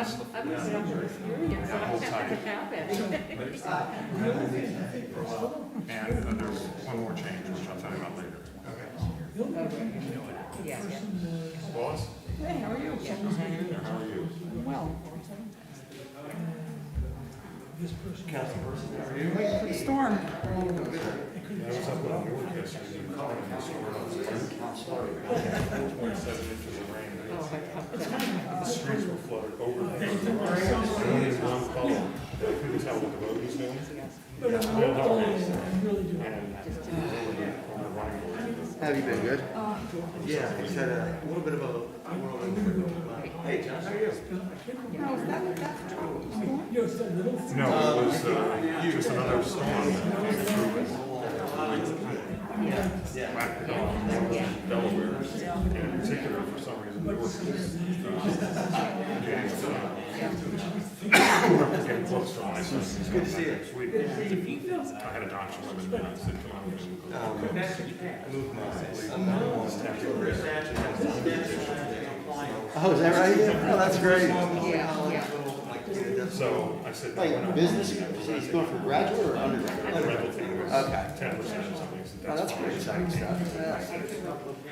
this. I was in your experience, so I Hold have tight. to happen. And there's one more change, which I'll tell you about later. Yes, yes. Boss? Hey, how are you? How are you? Well. Waiting for the storm. I was up on the board yesterday. You called me this morning. 27 inches of rain. The streets were flooded over. Only one column. I couldn't tell what the road was doing. How have you been? Good? Yeah, I just had a little bit of a whirlwind. Hey, John, how are you? Now, is that storm? No, it was just another storm that came through Delaware. And in particular, for some reason, we were getting close to my son. It's good to see you. I had a doctor living there. I said, come on, we're going to go. Moved Oh, is that right? Oh, that's great. So I said, Like business, he's going for graduate or undergraduate? Okay. 10% or something. Oh, that's pretty exciting stuff.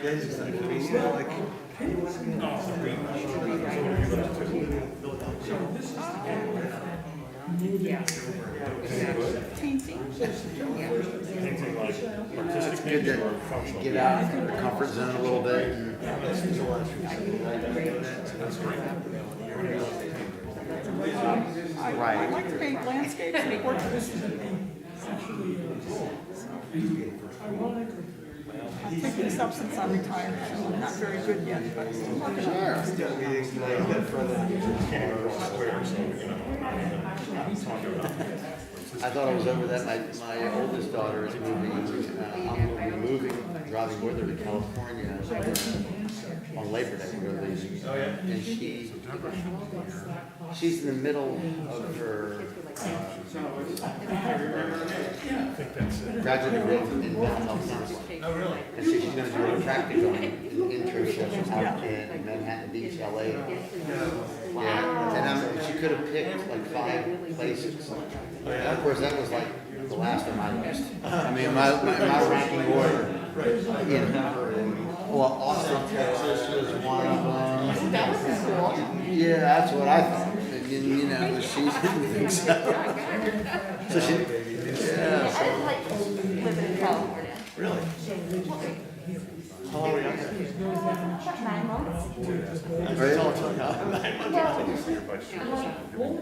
Yeah, he's excited. I mean, you know, like, it's good to get out of the comfort zone a little bit. I like to paint landscapes and portraits. I've taken this up since I retired, so I'm not very good yet, but I'm working on it. He's got meetings tonight, he's got I thought I was over that. My oldest daughter is moving. I'm moving, driving with her to California on Labor Day. We're going to leave. Oh yeah. And she's in the middle of her graduate degree in mental health counseling. Oh really? And so she's going to do a practicum internship out in Manhattan Beach, LA. Yeah. And she could have picked like 5 places. Of course, that was like the last on my list. I mean, my ranking order. You know, well, Austin, Texas was one of them. That was cool. Yeah, that's what I thought. And, you know, she didn't think so. So she, yeah. I didn't like living in California. Really? How long were you out there? 9 months. Really?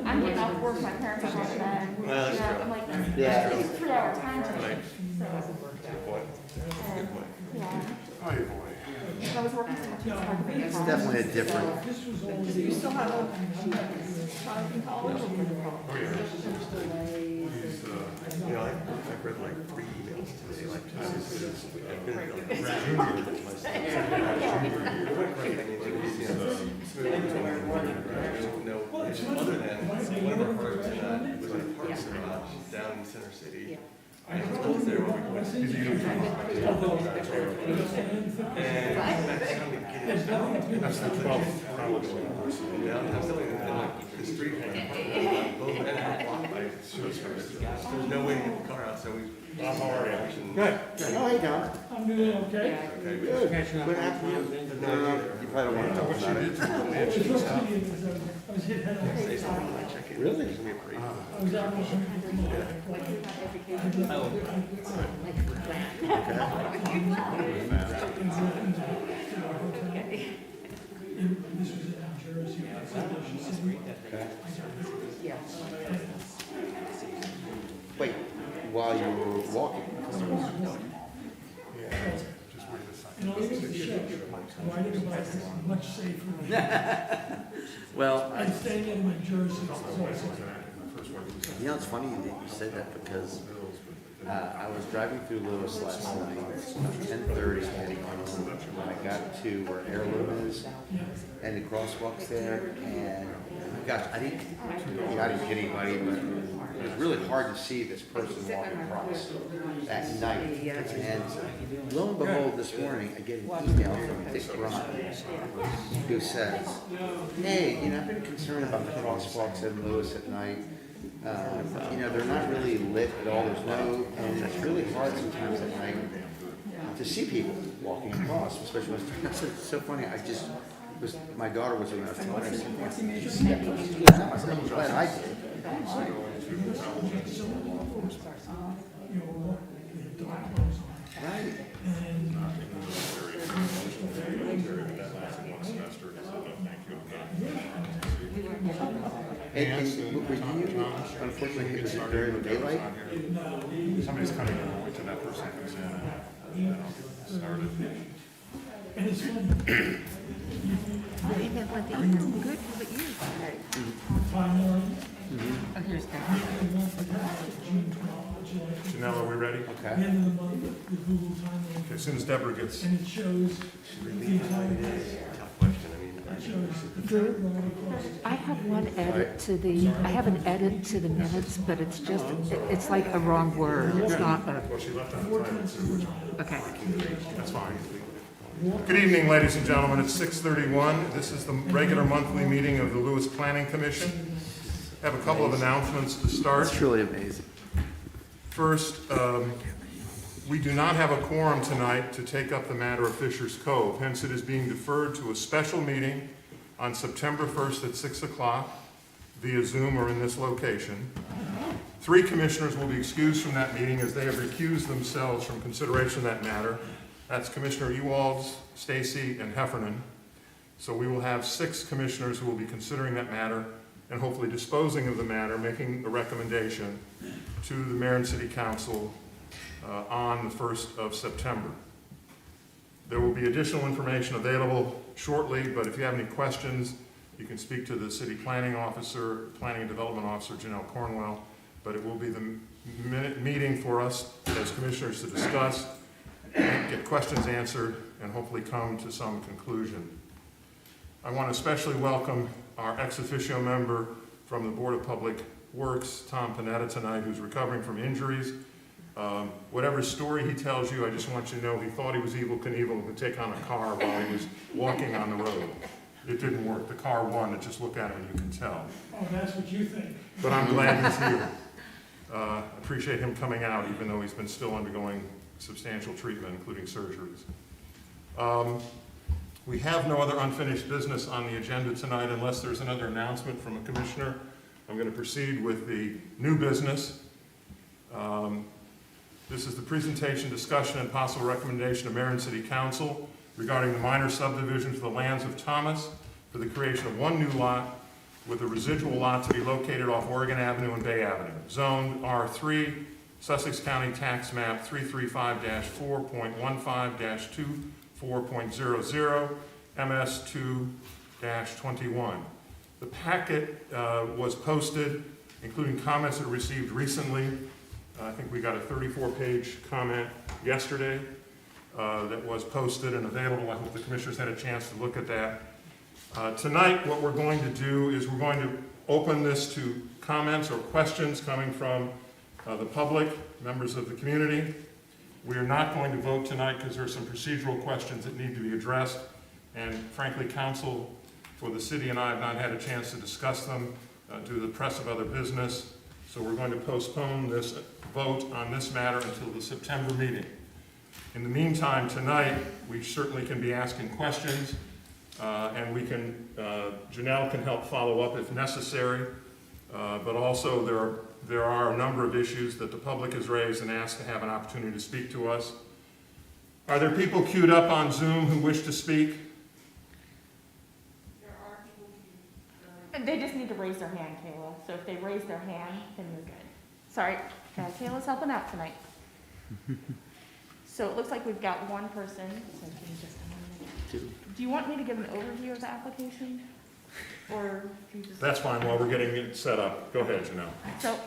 I'm getting off work, my parents are going to bed. Well, that's true. I'm like, Yeah. it's a 3-hour time change. Yeah. Oh, boy. I was working so much, it's hard to make it It's home. definitely a different. Do you still have a child in college? Oh, yeah. You know, I've read like 3 emails today, like other than one of our parks was in a park down in Center City. I was there when we went. That's the 12th, probably. The street there's no way to get the car out, so we. Good. Oh, hey, Don. I'm doing okay. Okay, good. What happened? No, you probably don't want to talk about it. I was hit head on. Say something when I check in. Really? It's gonna be a parade. I was out This was in Jersey. Yeah. Wait, while you were walking? And I was going to check, riding a bike is much safer. Well, I'm staying in New Jersey. you know, it's funny that you said that because I was driving through Lewes last night, 10:30, heading home. When I got to where Heirloom is and the crosswalks there, and gosh, I didn't hit anybody, but it was really hard to see this person walking across at night. And lo and behold, this morning, I get an email from Dick Ron, who says, hey, I've been concerned about the crosswalks in Lewes at night. They're not really lit at all. And it's really hard sometimes at night to see people walking across, especially when it's so funny. My daughter was in there. I'm glad I did. Right. And were you, unfortunately, it was during the daylight? Somebody's coming in, wait till that person comes in and started. And it's funny. Good, but you? Timeline. Oh, here's that. Janelle, are we ready? The Okay. end of the month, the Google timeline, Okay, as soon as Deborah gets, and it shows the entire day. It shows the third line across. I have one edit to I have an edit to the minutes, but it's just, it's like a wrong word. It's not a, well, she left on the title too, which okay. that's fine. Good evening, ladies and gentlemen. It's 6:31. This is the regular monthly meeting of the Lewes Planning Commission. I have a couple of announcements to start. It's truly amazing. First, we do not have a quorum tonight to take up the matter of Fisher's Cove. Hence, it is being deferred to a special meeting on September 1st at 6 o'clock via Zoom or in this location. 3 commissioners will be excused from that meeting as they have recused themselves from consideration of that matter. That's Commissioner Ewalds, Stacy, and Heffernan. So we will have 6 commissioners who will be considering that matter and hopefully disposing of the matter, making a recommendation to the mayor and city council on the 1st of September. There will be additional information available shortly, but if you have any questions, you can speak to the city planning officer, planning and development officer, Janelle Cornwell, but it will be the meeting for us as commissioners to discuss, get questions answered, and hopefully come to some conclusion. I want to especially welcome our ex officio member from the Board of Public Works, Tom Panetta, tonight, who's recovering from injuries. Whatever story he tells you, I just want you to know he thought he was Evel Knievel and could take on a car while he was walking on the road. It didn't work. The car won. It just look at him and you can tell. Oh, that's what you think. But I'm glad he's here. Appreciate him coming out, even though he's been still undergoing substantial treatment, including surgeries. We have no other unfinished business on the agenda tonight unless there's another announcement from a commissioner. I'm going to proceed with the new business. This is the presentation, discussion, and possible recommendation of mayor and city council regarding the minor subdivision for the lands of Thomas for the creation of 1 new lot with a residual lot to be located off Oregon Avenue and Bay Avenue. Zone R3, Sussex County Tax Map 335-4.15-24.00, MS2-21. The packet was posted, including comments that were received recently. I think we got a 34-page comment yesterday that was posted and available. I hope the commissioners had a chance to look at that. Tonight, what we're going to do is we're going to open this to comments or questions coming from the public, members of the community. We are not going to vote tonight because there are some procedural questions that need to be addressed. And frankly, council for the city and I have not had a chance to discuss them due to the press of other business. So we're going to postpone this vote on this matter until the September meeting. In the meantime, tonight, we certainly can be asking questions, and we can, Janelle can help follow up if necessary, but also there are a number of issues that the public has raised and asked to have an opportunity to speak to us. Are there people queued up on Zoom who wish to speak? And they just need to raise their hand, Kayla. So if they raise their hand, then you're good. Sorry, Kayla's helping out tonight. So it looks like we've got one person. So give me just a minute. Do you want me to give an overview of the application? Or do you just... That's fine, while we're getting it set up. Go ahead, Janelle. So,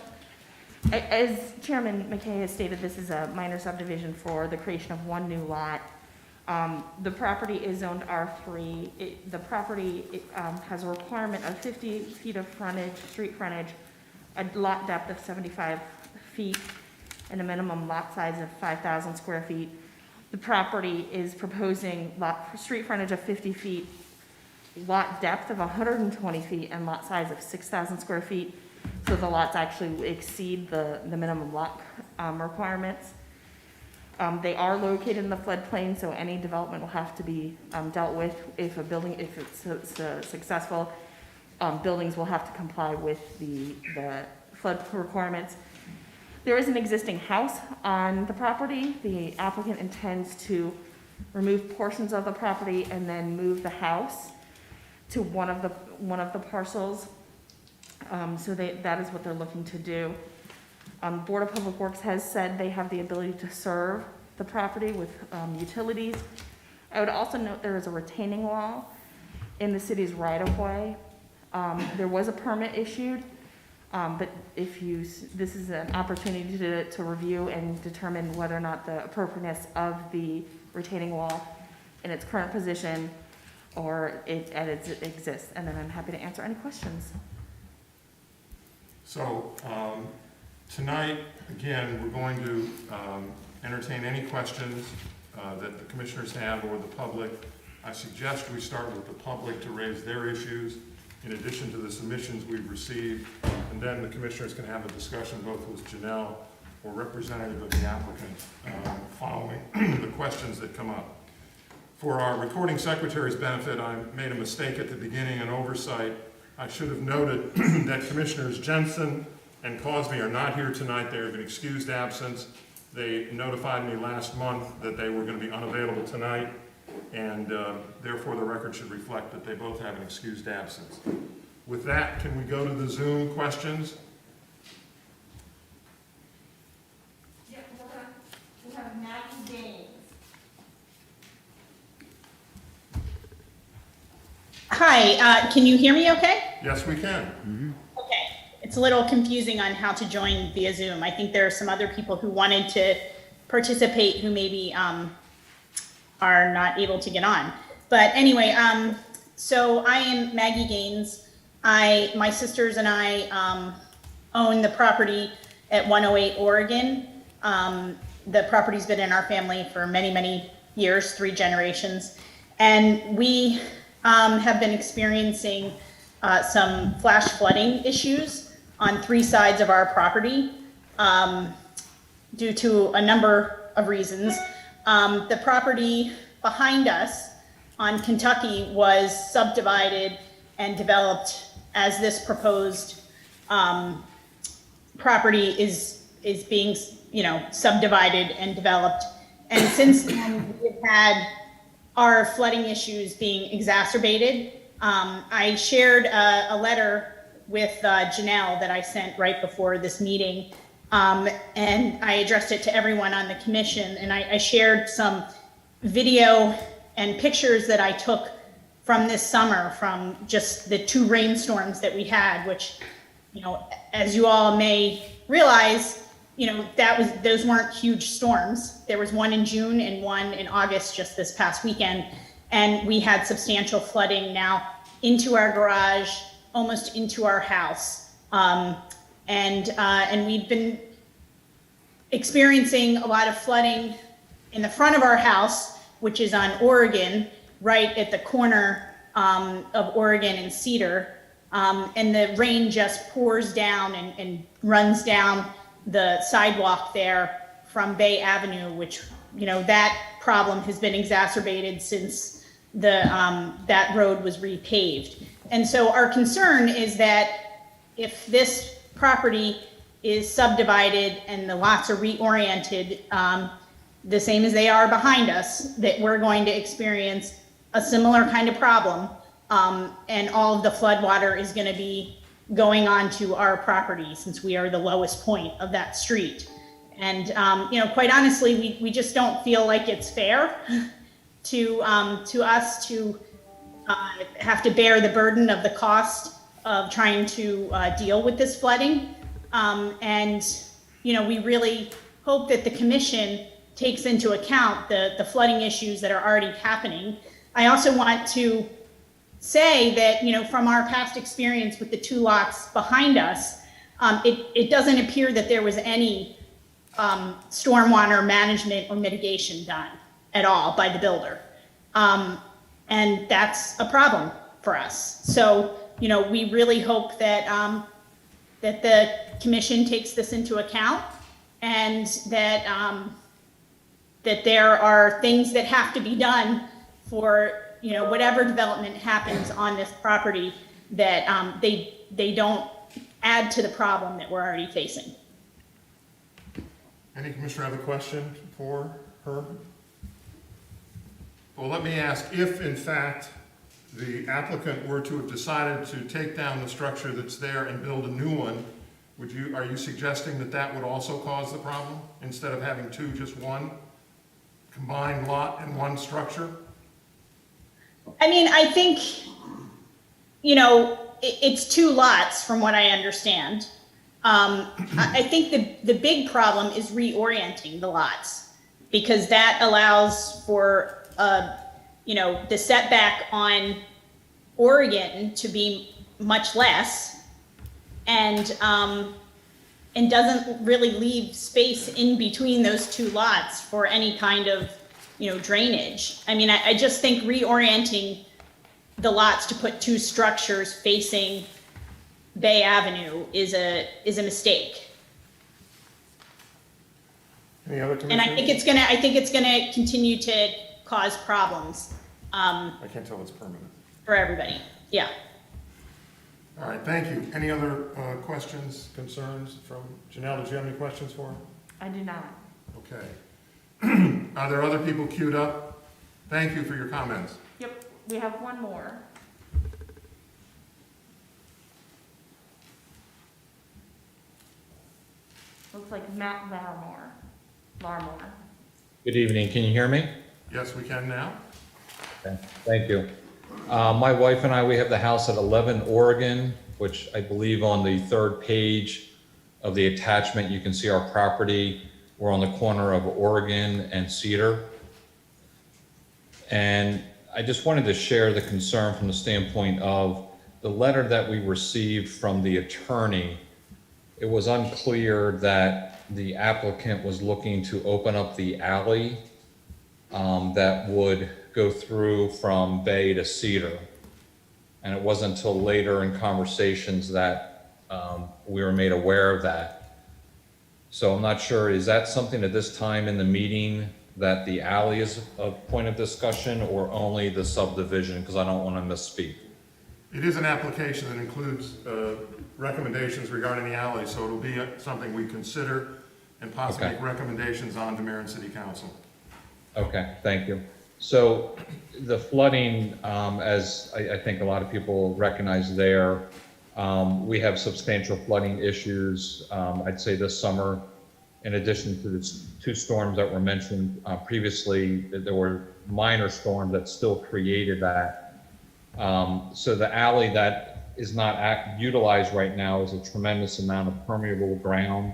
as Chairman McKay has stated, this is a minor subdivision for the creation of 1 new lot. The property is zoned R3. The property has a requirement of 50 feet of frontage, street frontage, a lot depth of 75 feet, and a minimum lot size of 5,000 square feet. The property is proposing street frontage of 50 feet, lot depth of 120 feet, and lot size of 6,000 square feet. So the lots actually exceed the minimum lot requirements. They are located in the floodplain, so any development will have to be dealt with. If it's successful, buildings will have to comply with the flood requirements. There is an existing house on the property. The applicant intends to remove portions of the property and then move the house to one of the parcels. So that is what they're looking to do. Board of Public Works has said they have the ability to serve the property with utilities. I would also note there is a retaining wall in the city's right-of-way. There was a permit issued, but this is an opportunity to review and determine whether or not the appropriateness of the retaining wall in its current position or it exists. And then I'm happy to answer any questions. So, tonight, again, we're going to entertain any questions that the commissioners have or the public. I suggest we start with the public to raise their issues in addition to the submissions we've received, and then the commissioners can have a discussion both with Janelle or representative of the applicant following the questions that come up. For our recording secretary's benefit, I made a mistake at the beginning, an oversight. I should have noted that Commissioners Jensen and Cosby are not here tonight. They have an excused absence. They notified me last month that they were going to be unavailable tonight, and therefore the record should reflect that they both have an excused absence. With that, can we go to the Zoom questions? Yeah, we have Maggie Gaines. Hi, can you hear me okay? Yes, we can. Okay. It's a little confusing on how to join via Zoom. I think there are some other people who wanted to participate who maybe are not able to get on. But anyway, so I am Maggie Gaines. My sisters and I own the property at 108 Oregon. The property's been in our family for many, many years, 3 generations. And we have been experiencing some flash flooding issues on 3 sides of our property due to a number of reasons. The property behind us on Kentucky was subdivided and developed as this proposed property is being, subdivided and developed. And since then, we've had our flooding issues being exacerbated. I shared a letter with Janelle that I sent right before this meeting, and I addressed it to everyone on the commission, and I shared some video and pictures that I took from this summer from just the 2 rainstorms that we had, which, as you all may realize, those weren't huge storms. There was one in June and one in August just this past weekend. And we had substantial flooding now into our garage, almost into our house. And we've been experiencing a lot of flooding in the front of our house, which is on Oregon, right at the corner of Oregon and Cedar. And the rain just pours down and runs down the sidewalk there from Bay Avenue, which, that problem has been exacerbated since that road was repaved. And so our concern is that if this property is subdivided and the lots are reoriented, the same as they are behind us, that we're going to experience a similar kind of problem, and all of the flood water is going to be going on to our property since we are the lowest point of that street. And quite honestly, we just don't feel like it's fair to us to have to bear the burden of the cost of trying to deal with this flooding. And we really hope that the commission takes into account the flooding issues that are already happening. I also want to say that, you know, from our past experience with the 2 lots behind us, it doesn't appear that there was any stormwater management or mitigation done at all by the builder. And that's a problem for us. So, you know, we really hope that, that the commission takes this into account and that, that there are things that have to be done for, you know, whatever development happens on this property, that they don't add to the problem that we're already facing. Any commissioner have a question for her? Well, let me ask, if in fact the applicant were to have decided to take down the structure that's there and build a new one, are you suggesting that that would also cause the problem? Instead of having 2, just 1 combined lot and 1 structure? I mean, I think, you know, it's 2 lots from what I understand. I think the big problem is reorienting the lots, because that allows for, you know, the setback on Oregon to be much less, and doesn't really leave space in between those 2 lots for any kind of, you know, drainage. I mean, I just think reorienting the lots to put 2 structures facing Bay Avenue is a mistake. Any other And commissioners? I think it's gonna continue to cause problems, I can't tell it's permanent. for everybody. Yeah. All right, thank you. Any other questions, concerns from Janelle? Did you have any questions for her? I do not. Okay. Are there other people queued up? Thank you for your comments. Yep, we have one more. Looks like Matt Larmore. Good evening, can you hear me? Yes, we can now. Okay, thank you. My wife and I, we have the house at 11 Oregon, which I believe on the 3rd page of the attachment, you can see our property. We're on the corner of Oregon and Cedar. And I just wanted to share the concern from the standpoint of the letter that we received from the attorney. It was unclear that the applicant was looking to open up the alley that would go through from Bay to Cedar. And it wasn't until later in conversations that we were made aware of that. So I'm not sure, is that something at this time in the meeting that the alley is a point of discussion, or only the subdivision? Because I don't want to misspeak. It is an application that includes recommendations regarding the alley, so it'll be something we consider and possibly Okay. make recommendations on to Mayor and City Council. Okay, thank you. So the flooding, as I think a lot of people recognize there, we have substantial flooding issues, I'd say this summer. In addition to the 2 storms that were mentioned previously, there were minor storms that still created that. So the alley that is not utilized right now is a tremendous amount of permeable ground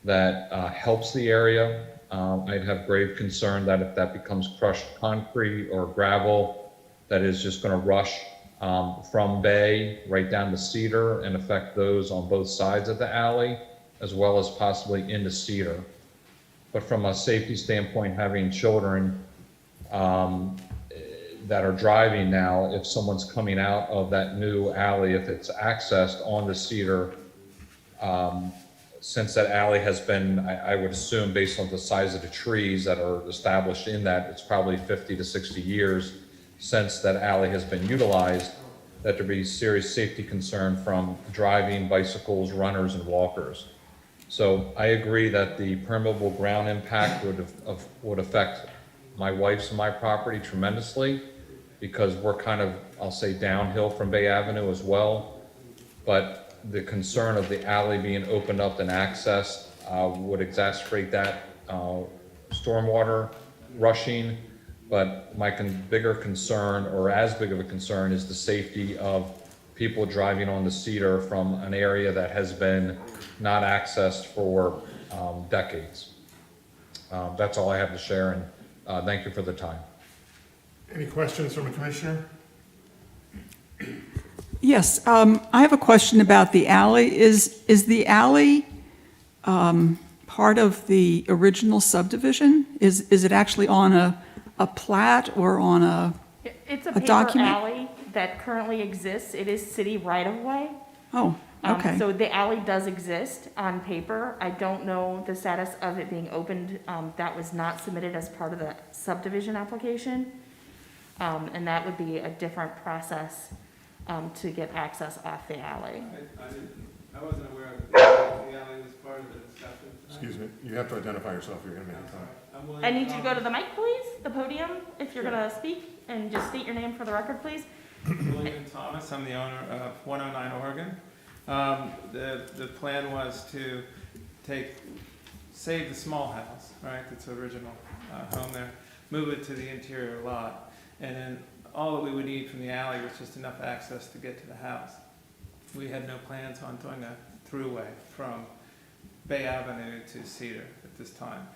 that helps the area. I'd have grave concern that if that becomes crushed concrete or gravel, that is just going to rush from Bay right down to Cedar and affect those on both sides of the alley, as well as possibly into Cedar. But from a safety standpoint, having children that are driving now, if someone's coming out of that new alley, if it's accessed onto Cedar, since that alley has been, I would assume based on the size of the trees that are established in that, it's probably 50 to 60 years since that alley has been utilized, that there be serious safety concern from driving, bicycles, runners, and walkers. So I agree that the permeable ground impact would affect my wife's and my property tremendously, because we're kind of, I'll say, downhill from Bay Avenue as well. But the concern of the alley being opened up and accessed would exacerbate that stormwater rushing. But my bigger concern, or as big of a concern, is the safety of people driving on the Cedar from an area that has been not accessed for decades. That's all I have to share, and thank you for the time. Any questions from a commissioner? Yes, I have a question about the alley. Is the alley part of the original subdivision? Is it actually on a plat or on a, It's a A paper document? alley that currently exists. It is city right-of-way. oh, okay. So the alley does exist on paper. I don't know the status of it being opened. That was not submitted as part of the subdivision application. And that would be a different process to get access off the alley. I wasn't aware of the alley was part of the discussion. Excuse me, you have to identify yourself, you're gonna make a comment. I'm William I need you to go to Thomas. the mic, please, the podium, if you're gonna speak, and just state your name for the record, please. William Thomas, I'm the owner of 109 Oregon. The plan was to save the small house, right, that's the original home there, move it to the interior lot, and then all that we would need from the alley was just enough access to get to the house. We had no plans on doing a throughway from Bay Avenue to Cedar at this time.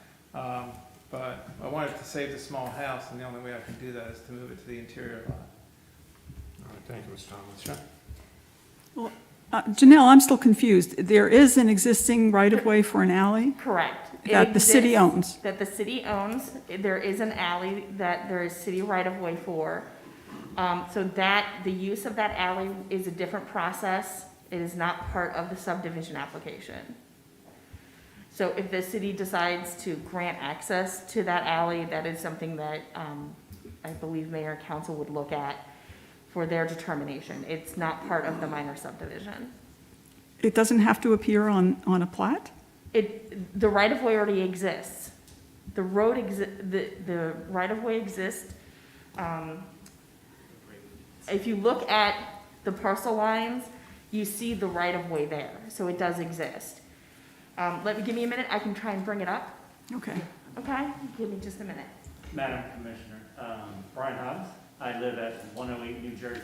But I wanted to save the small house, and the only way I can do that is to move it to the interior lot. All right, thank you, Mr. Thomas. Janelle, I'm still confused. There is an existing right-of-way for an alley Correct. It that the city exists, owns? That the city owns. There is an alley that there is city right-of-way for. So the use of that alley is a different process. It is not part of the subdivision application. So if the city decides to grant access to that alley, that is something that I believe mayor and council would look at for their determination. It's not part of the minor subdivision. It doesn't have to appear on a plat? The right-of-way already exists. The right-of-way exists. If you look at the parcel lines, you see the right-of-way there, so it does exist. Give me a minute, I can try and bring it up, Okay. okay? Give me just a minute. Madam Commissioner, Brian Hobbs. I live at 108 New Jersey.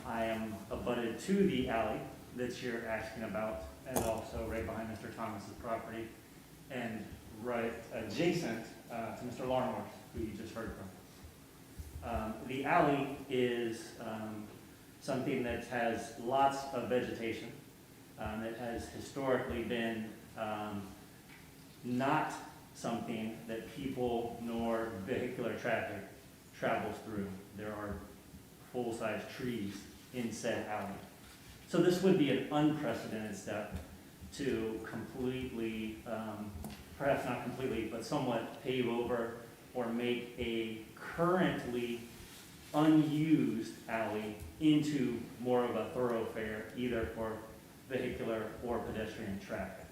I am abutted to the alley that you're asking about, and also right behind Mr. Thomas's property, and right adjacent to Mr. Longworth, who you just heard from. The alley is something that has lots of vegetation. It has historically been not something that people nor vehicular traffic travels through. There are full-size trees in said alley. So this would be an unprecedented step to completely, perhaps not completely, but somewhat pave over or make a currently unused alley into more of a thoroughfare, either for vehicular or pedestrian traffic.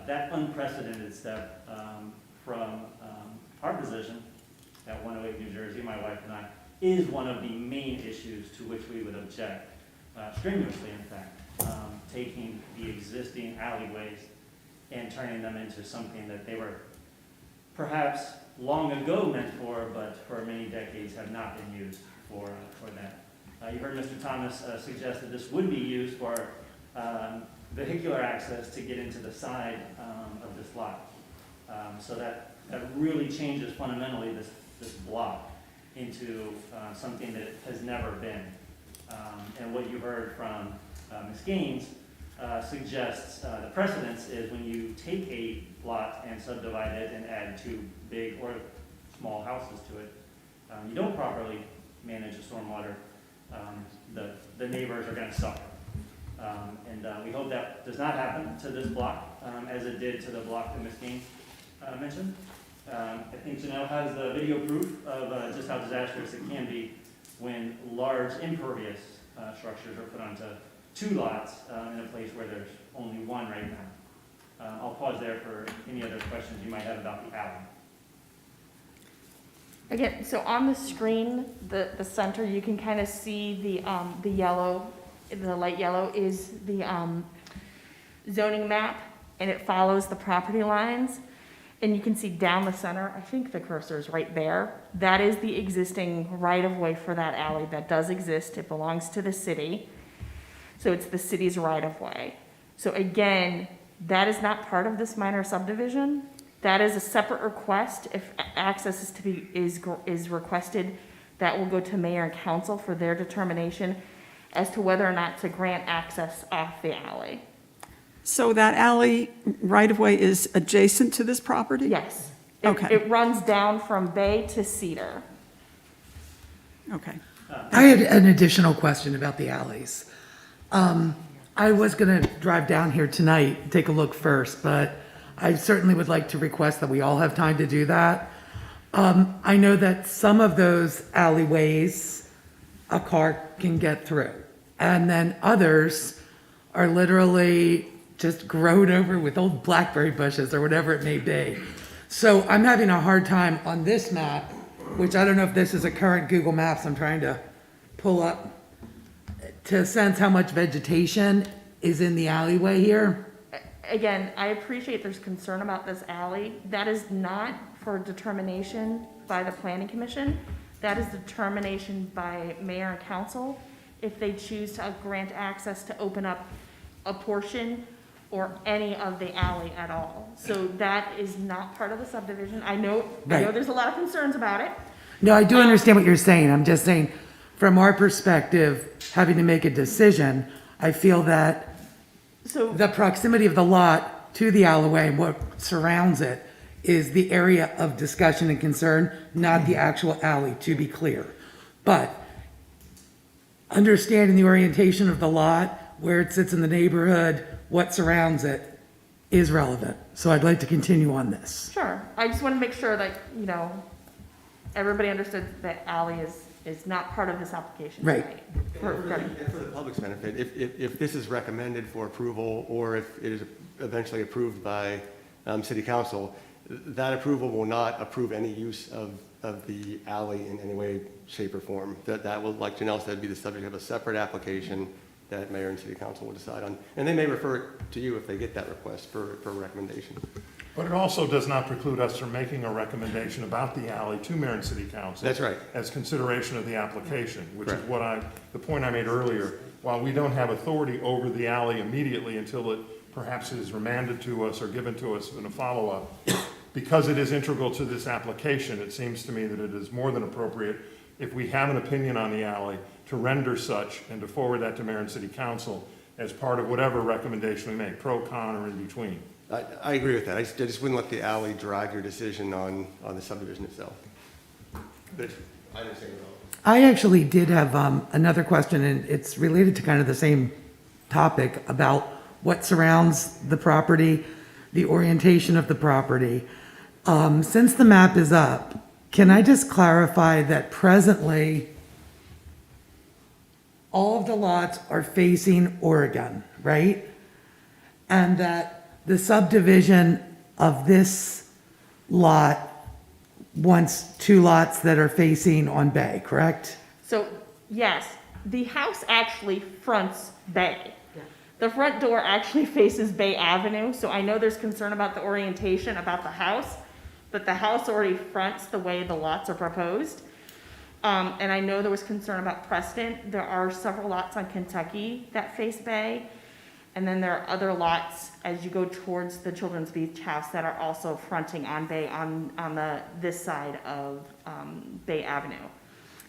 That unprecedented step from our position at 108 New Jersey, my wife and I, is one of the main issues to which we would object, strenuously in fact, taking the existing alleyways and turning them into something that they were perhaps long ago meant for, but for many decades have not been used for that. You heard Mr. Thomas suggest that this would be used for vehicular access to get into the side of this lot. So that really changes fundamentally this block into something that it has never been. And what you heard from Ms. Gaines suggests the precedence is when you take a lot and subdivide it and add two big or small houses to it, you don't properly manage the stormwater, the neighbors are going to suffer. And we hope that does not happen to this block as it did to the block that Ms. Gaines mentioned. I think Janelle has the video proof of just how disastrous it can be when large impervious structures are put onto two lots in a place where there's only one right now. I'll pause there for any other questions you might have about the alley. Again, so on the screen, the center, you can kind of see the yellow, the light yellow is the zoning map, and it follows the property lines. And you can see down the center, I think the cursor is right there. That is the existing right-of-way for that alley that does exist. It belongs to the city. So it's the city's right-of-way. So again, that is not part of this minor subdivision. That is a separate request. If access is to be, is requested, that will go to mayor and council for their determination as to whether or not to grant access off the alley. So that alley right-of-way is adjacent to this property? Yes. Okay. It runs down from Bay to Cedar. Okay. I had an additional question about the alleys. I was gonna drive down here tonight, take a look first, but I certainly would like to request that we all have time to do that. I know that some of those alleyways, a car can get through, and then others are literally just grown over with old blackberry bushes or whatever it may be. So I'm having a hard time on this map, which I don't know if this is a current Google Maps I'm trying to pull up, to sense how much vegetation is in the alleyway here. Again, I appreciate there's concern about this alley. That is not for determination by the planning commission. That is determination by mayor and council if they choose to grant access to open up a portion or any of the alley at all. So that is not part of the subdivision. I know Right. there's a lot of concerns about it. No, I do understand what you're saying. I'm just saying, from our perspective, having to make a decision, I feel that So the proximity of the lot to the alleyway and what surrounds it is the area of discussion and concern, not the actual alley, to be clear. But understanding the orientation of the lot, where it sits in the neighborhood, what surrounds it, is relevant. So I'd like to continue on this. sure, I just want to make sure that, everybody understood that alley is not part of this application. Right. tonight. Regarding- And for the public's benefit, if this is recommended for approval, or if it is eventually approved by city council, that approval will not approve any use of the alley in any way, shape, or form. That will, like Janelle said, be the subject of a separate application that mayor and city council will decide on. And they may refer it to you if they get that request for a recommendation. But it also does not preclude us from making a recommendation about the alley to mayor and city council. That's right. As consideration of the application, which is Correct. the point I made earlier. While we don't have authority over the alley immediately until it perhaps is remanded to us or given to us in a follow-up, because it is integral to this application, it seems to me that it is more than appropriate, if we have an opinion on the alley, to render such and to forward that to mayor and city council as part of whatever recommendation we make, pro, con, or in between. I agree with that. I just wouldn't let the alley drive your decision on the subdivision itself. But I understand it all. I actually did have another question, and it's related to kind of the same topic about what surrounds the property, the orientation of the property. Since the map is up, can I just clarify that presently all of the lots are facing Oregon, right? And that the subdivision of this lot wants two lots that are facing on Bay, correct? So, yes, the house actually fronts Bay. The front door actually faces Bay Avenue, so I know there's concern about the orientation about the house, but the house already fronts the way the lots are proposed. And I know there was concern about Preston. There are several lots on Kentucky that face Bay. And then there are other lots as you go towards the Children's Beach House that are also fronting on Bay, on this side of Bay Avenue.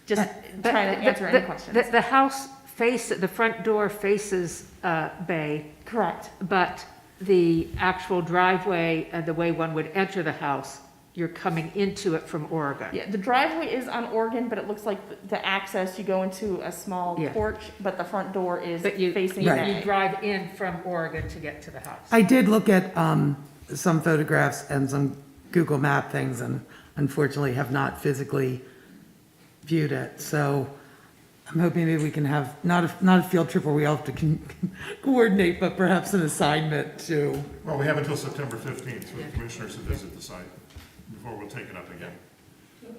Just trying to answer any questions. The house the front door faces Bay, Correct. but the actual driveway, the way one would enter the house, you're coming into it from Oregon. Yeah, the driveway is on Oregon, but it looks like the access, you go into a small Yeah. porch, but the front door is But you, facing you Bay. drive in from Oregon to get to the house. I did look at some photographs and some Google Map things, and unfortunately have not physically viewed it. So I'm hoping maybe we can have, not a field trip where we all have to coordinate, but perhaps an assignment to. Well, we have until September 15th for the commissioners to visit the site before we'll take it up again.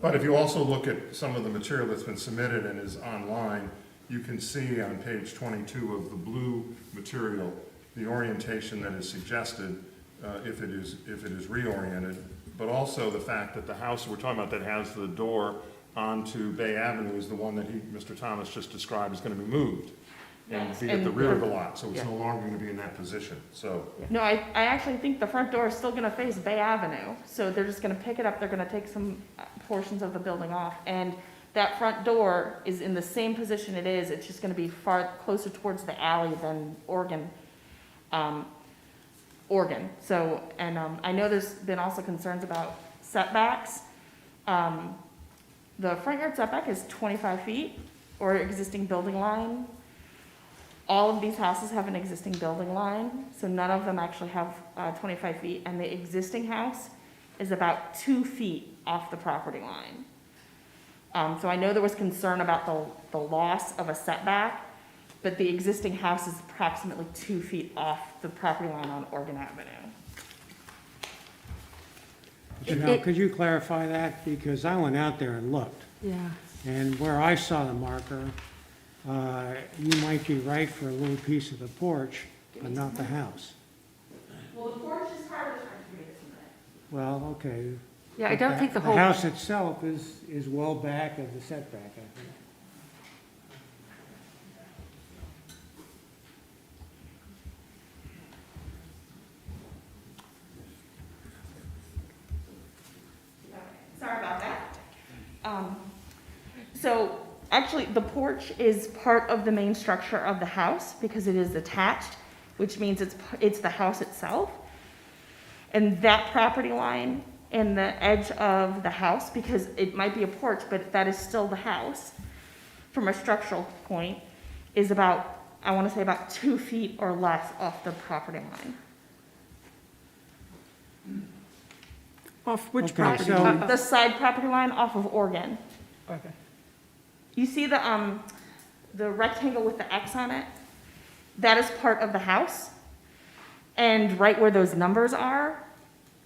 But if you also look at some of the material that's been submitted and is online, you can see on page 22 of the blue material, the orientation that is suggested if it is reoriented, but also the fact that the house we're talking about that has the door onto Bay Avenue is the one that Mr. Thomas just described is going to be moved. and Yes, be at the and rear of the- the lot, so it's yeah. no longer gonna be in that position, so. No, I actually think the front door is still gonna face Bay Avenue, so they're just gonna pick it up, they're gonna take some portions of the building off, and that front door is in the same position it is, it's just gonna be far closer towards the alley than Oregon. So, and, I know there's been also concerns about setbacks. The front yard setback is 25 feet, or existing building line. All of these houses have an existing building line, so none of them actually have 25 feet, and the existing house is about 2 feet off the property line. So I know there was concern about the loss of a setback, but the existing house is approximately 2 feet off the property line on Oregon Avenue. Janelle, could you clarify that? Because I went out there and looked, Yeah. and where I saw the marker, you might be right for a little piece of the porch, but not the house. Well, the porch is part of the front yard, Well, okay. Yeah, I don't think the whole. The house itself is well back of the setback, I think. Sorry about that. So actually, the porch is part of the main structure of the house because it is attached, which means it's the house itself. And that property line and the edge of the house, because it might be a porch, but that is still the house, from a structural point, is about, I want to say about 2 feet or less off the property line. Off which Okay, property? so- The side property line off of Oregon. Okay. You see the rectangle with the X on it? That is part of the house. And right where those numbers are,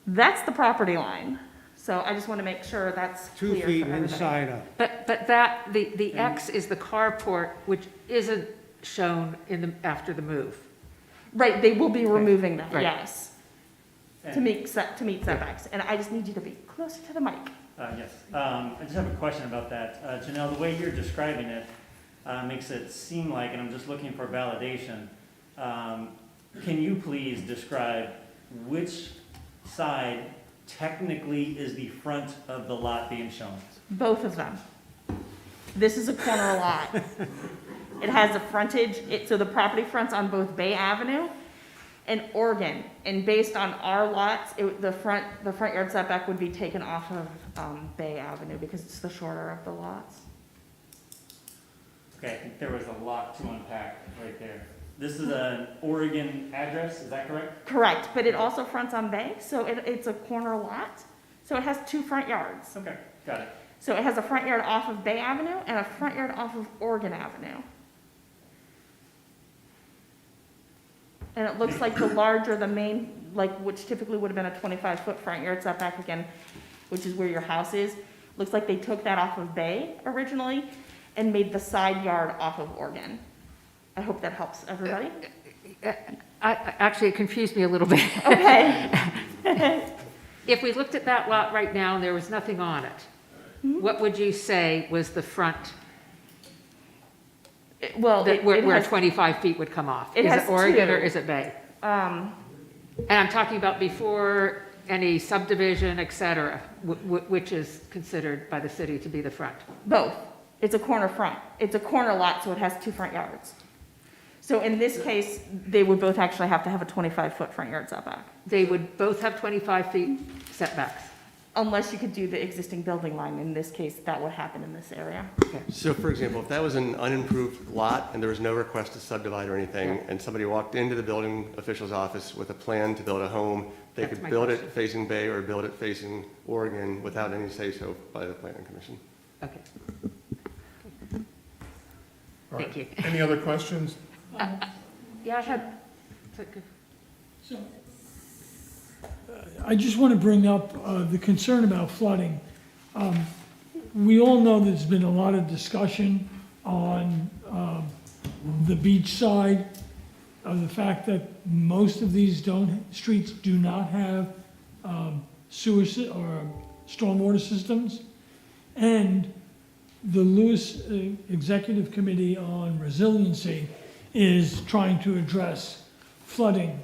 that's the property line. So I just want to make sure that's 2 clear for feet everybody. inside of. But that, the X is the carport, which isn't shown in the, after the move. Right, they will be removing that, Right. yes, to meet setbacks. And I just need you to be closer to the mic. Yes, I just have a question about that. Janelle, the way you're describing it makes it seem like, and I'm just looking for validation, can you please describe which side technically is the front of the lot being shown? Both of them. This is a corner lot. It has a frontage, so the property fronts on both Bay Avenue and Oregon. And based on our lots, the front yard setback would be taken off of Bay Avenue because it's the shorter of the lots. Okay, I think there was a lot to unpack right there. This is an Oregon address, is that correct? Correct, but it also fronts on Bay, so it's a corner lot. So it has 2 front yards. Okay, got it. So it has a front yard off of Bay Avenue and a front yard off of Oregon Avenue. And it looks like the larger, the main, like, which typically would have been a 25-foot front yard setback again, which is where your house is, looks like they took that off of Bay originally and made the side yard off of Oregon. I hope that helps everybody. Actually, it confused me a little bit. Okay. If we looked at that lot right now and there was nothing on it, what would you say was the front, Well, where 25 feet would come off? it Is has it Oregon or two. is it Bay? And I'm talking about before any subdivision, et cetera, which is considered by the city to be the front. Both. It's a corner front. It's a corner lot, so it has 2 front yards. So in this case, they would both actually have to have a 25-foot front yard setback, They would both have 25 feet setbacks. unless you could do the existing building line. In this case, that would happen in this area. So for example, if that was an unimproved lot and there was no request to subdivide or anything, and somebody walked into the building official's office with a plan to build a home, they That's could my build it question. facing Bay or build it facing Oregon without any say-so by the planning commission. Okay. All right. Thank you. Any other questions? Yeah, I had, So, I just want to bring up the concern about flooding. We all know there's been a lot of discussion on the beach side of the fact that most of these streets do not have sewer or stormwater systems. And the Lewes Executive Committee on Resiliency is trying to address flooding.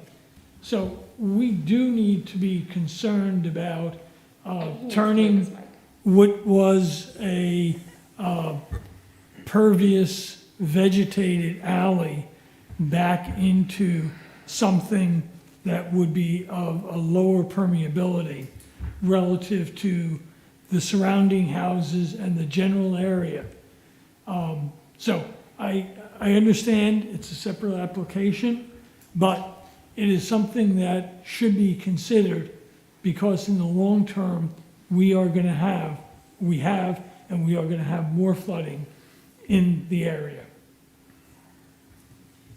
So we do need to be concerned about turning what was a pervious vegetated alley back into something that would be of a lower permeability relative to the surrounding houses and the general area. So I understand it's a separate application, but it is something that should be considered because in the long term, we are gonna have, and we are gonna have more flooding in the area.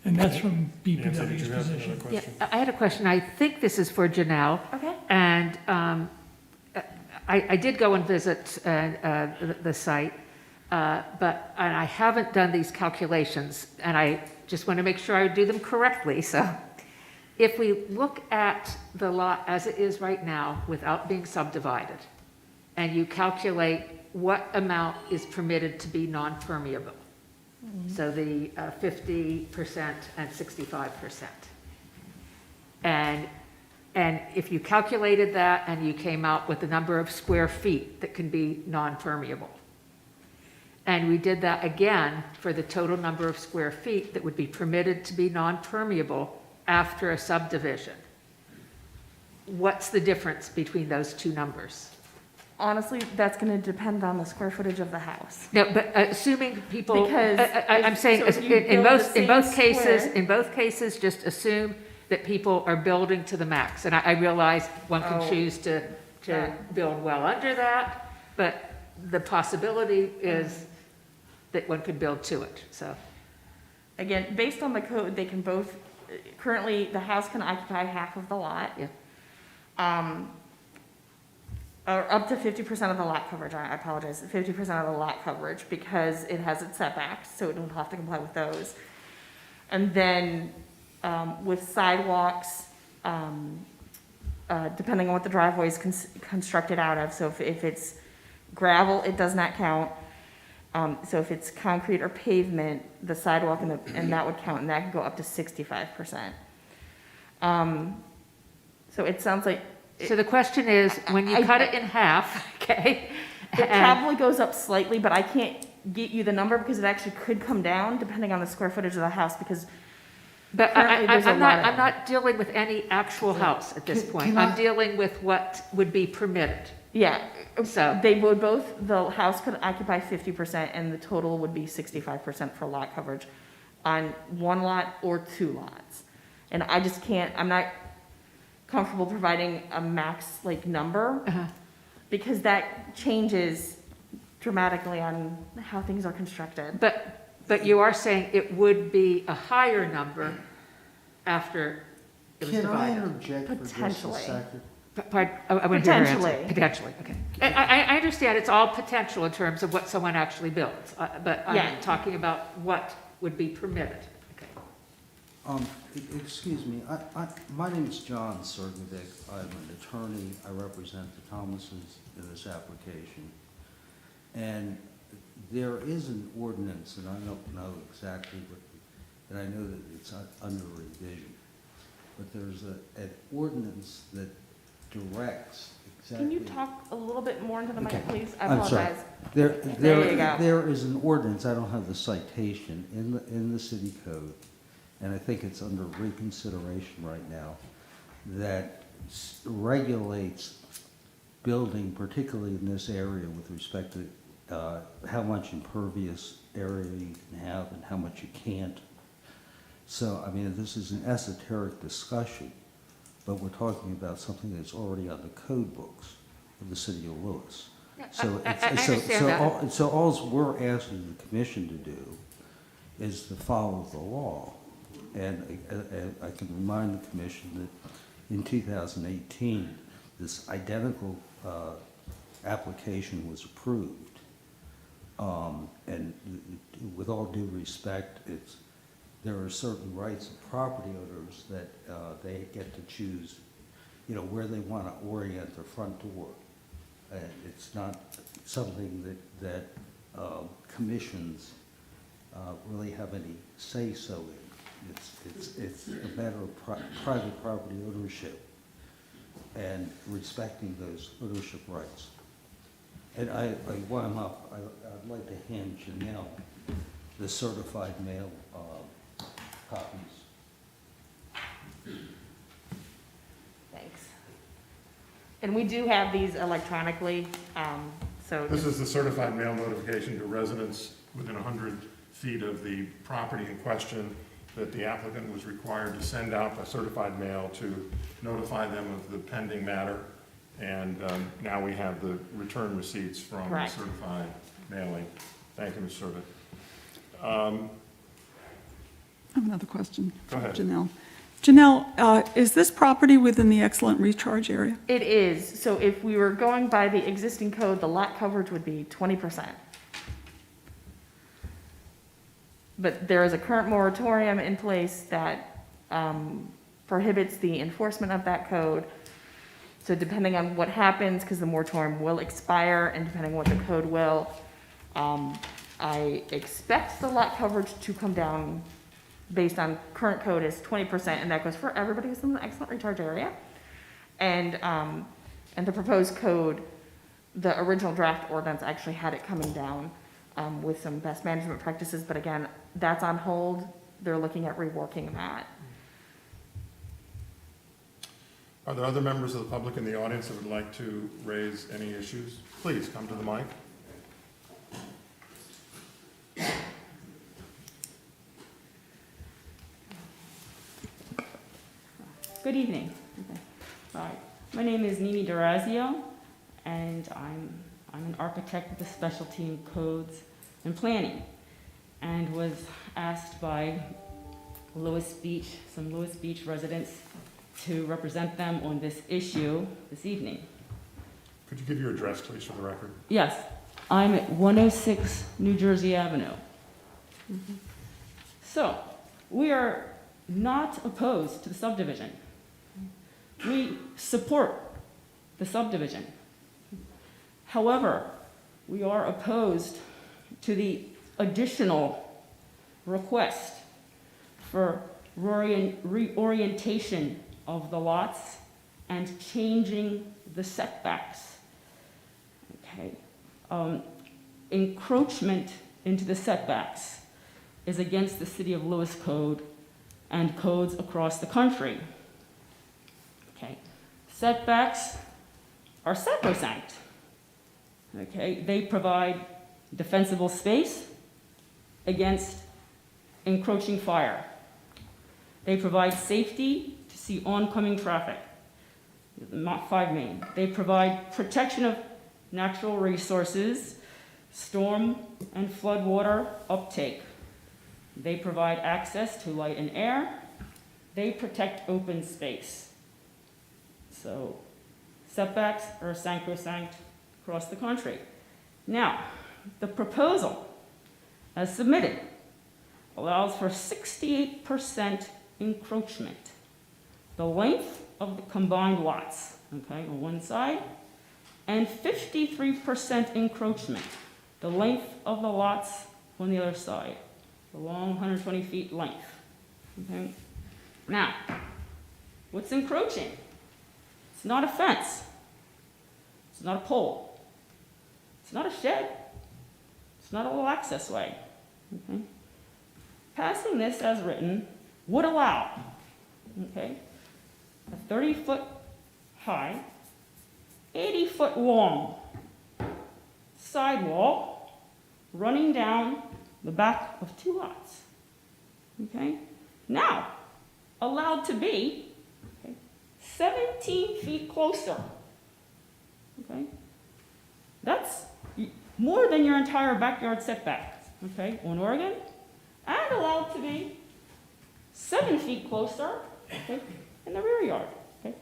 And that's from Nancy, did BPW's you have another position. Yeah, question? I had a question. I think this is for Janelle. Okay. And I did go and visit the site, but and I haven't done these calculations, and I just want to make sure I do them correctly. So if we look at the lot as it is right now without being subdivided, and you calculate what amount is permitted to be non-permeable, so the 50% and 65%. And if you calculated that and you came out with the number of square feet that can be non-permeable, and we did that again for the total number of square feet that would be permitted to be non-permeable after a subdivision, what's the difference between those two numbers? Honestly, that's gonna depend on the square footage of the house. No, but assuming people, Because I'm saying, so if you in build the both same cases, square- just assume that people are building to the max. And I realize one can Oh. choose to build well under that, but the possibility is that one could build to it, so. Again, based on the code, they can both, currently, the house can occupy half of the lot. Yeah. Or up to 50% of the lot coverage, I apologize, 50% of the lot coverage, because it has its setbacks, so it will have to comply with those. And then, with sidewalks, depending on what the driveway is constructed out of, so if it's gravel, it does not count. So if it's concrete or pavement, the sidewalk and that would count, and that could go up to 65%. So it sounds like. So the question is, when you I- cut it in half, okay? It and- probably goes up slightly, but I can't get you the number because it actually could come down depending on the square footage of the house, because But currently there's a I'm lot of I'm not dealing with any actual house at this point. can I'm I- dealing with what would be permitted. yeah, So, they would both, the house could occupy 50% and the total would be 65% for lot coverage on one lot or two lots. And I just can't, I'm not comfortable providing a max like number uh-huh. because that changes dramatically on how things are constructed. But you are saying it would be a higher number after it was Can I divided? interject for just a Potentially. second? Pardon? I want to hear your answer. Potentially. Potentially, okay. I understand it's all potential in terms of what someone actually builds, but Yeah. I'm talking about what would be permitted. Okay. Excuse me, my name is John Sergovic. I'm an attorney. I represent the Thomases in this application. And there is an ordinance, and I don't know exactly what, and I know that it's under revision, but there's an ordinance that directs exactly. Can you talk a little bit more into the mic, Okay. please? I I'm sorry. apologize. There you go. there is an ordinance, I don't have the citation, in the city code, and I think it's under reconsideration right now, that regulates building, particularly in this area, with respect to how much impervious area you can have and how much you can't. So, I mean, this is an esoteric discussion, but we're talking about something that's already on the code books of the city of Lewes. So, I understand that. So all we're asking the commission to do is to follow the law. And I can remind the commission that in 2018, this identical application was approved. And with all due respect, there are certain rights of property owners that they get to choose, you know, where they want to orient their front door. It's not something that commissions really have any say-so in. It's a matter of private property ownership and respecting those ownership rights. And while I'm up, I'd like to hand Janelle the certified mail copies. Thanks. And we do have these electronically, so. This is the certified mail notification to residents within 100 feet of the property in question, that the applicant was required to send out a certified mail to notify them of the pending matter. And now we have the return receipts from the Correct. certified mailing. Thank you, Ms. Servitt. I have another question. Go ahead. Janelle. Janelle, is this property within the excellent recharge area? It is, so if we were going by the existing code, the lot coverage would be 20%. But there is a current moratorium in place that prohibits the enforcement of that code. So depending on what happens, because the moratorium will expire, and depending on what the code will, I expect the lot coverage to come down based on current code is 20%, and that goes for everybody who's in the excellent recharge area. And the proposed code, the original draft ordinance actually had it coming down with some best management practices, but again, that's on hold. They're looking at reworking that. Are there other members of the public in the audience that would like to raise any issues? Please come to the mic. Good evening. Hi. My name is Mimi Durazio, and I'm an architect with a specialty in codes and planning, and was asked by Lewes Beach, some Lewes Beach residents, to represent them on this issue this evening. Could you give your address, please, for the record? Yes, I'm at 106 New Jersey Avenue. So, we are not opposed to the subdivision. We support the subdivision. However, we are opposed to the additional request for reorientation of the lots and changing the setbacks. Okay. Encroachment into the setbacks is against the City of Lewes code and codes across the country. Okay. Setbacks are sacrosanct. Okay. They provide defensible space against encroaching fire. They provide safety to see oncoming traffic, not 5 Main. They provide protection of natural resources, storm and flood water uptake. They provide access to light and air. They protect open space. So setbacks are sacrosanct across the country. Now, the proposal as submitted allows for 68% encroachment. The length of the combined lots, okay, on one side, and 53% encroachment, the length of the lots on the other side, the long 120 feet length, okay? Now, what's encroaching? It's not a fence. It's not a pole. It's not a shed. It's not a little access way, okay? Passing this as written would allow, okay, a 30-foot high, 80-foot long sidewalk running down the back of 2 lots, okay? Now, allowed to be, okay, 17 feet closer, okay? That's more than your entire backyard setback, okay, on Oregon, and allowed to be 7 feet closer, okay, in the rear yard, okay?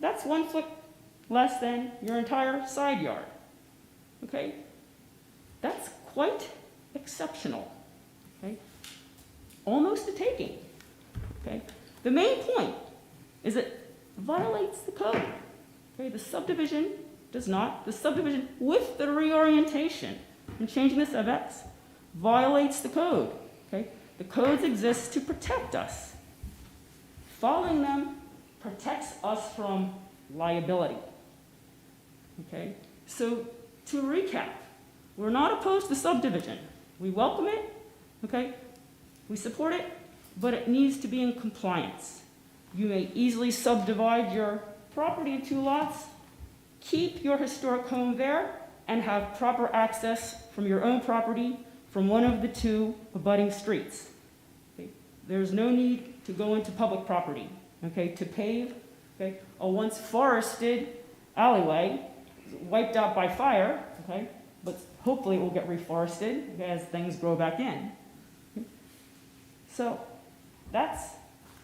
That's 1 foot less than your entire side yard, okay? That's quite exceptional, okay? Almost a taking, okay? The main point is it violates the code, okay? The subdivision does not. The subdivision with the reorientation and changing the setbacks violates the code, okay? The codes exist to protect us. Following them protects us from liability. Okay, so to recap, we're not opposed to subdivision. We welcome it, okay? We support it, but it needs to be in compliance. You may easily subdivide your property in 2 lots, keep your historic home there, and have proper access from your own property from one of the 2 abutting streets. Okay? There's no need to go into public property, okay, to pave, okay? A once forested alleyway wiped out by fire, okay, but hopefully it will get reforested, okay, as things grow back in. Okay? So that's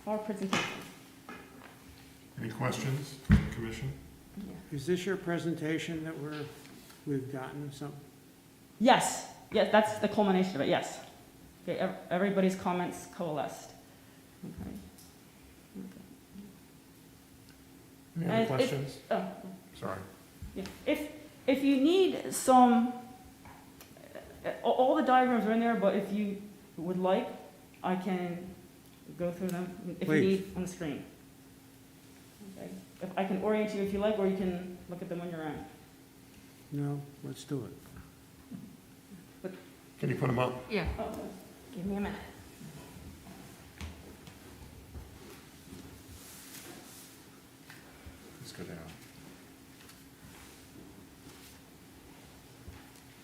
our presentation. Any questions from the commission? Is this your presentation that we've gotten some? Yes, yes, that's the culmination of it, yes. Okay, everybody's comments coalesced. Okay. Any And other if- questions? Oh, Sorry. yeah. If you need some, all the diagrams are in there, but if you would like, I can go through them if you Please. need on the screen. Okay. If I can orient you if you like, or you can look at them on your own. No, let's do it. Can you put them up? Yeah. Oh, give me a minute. Let's go down.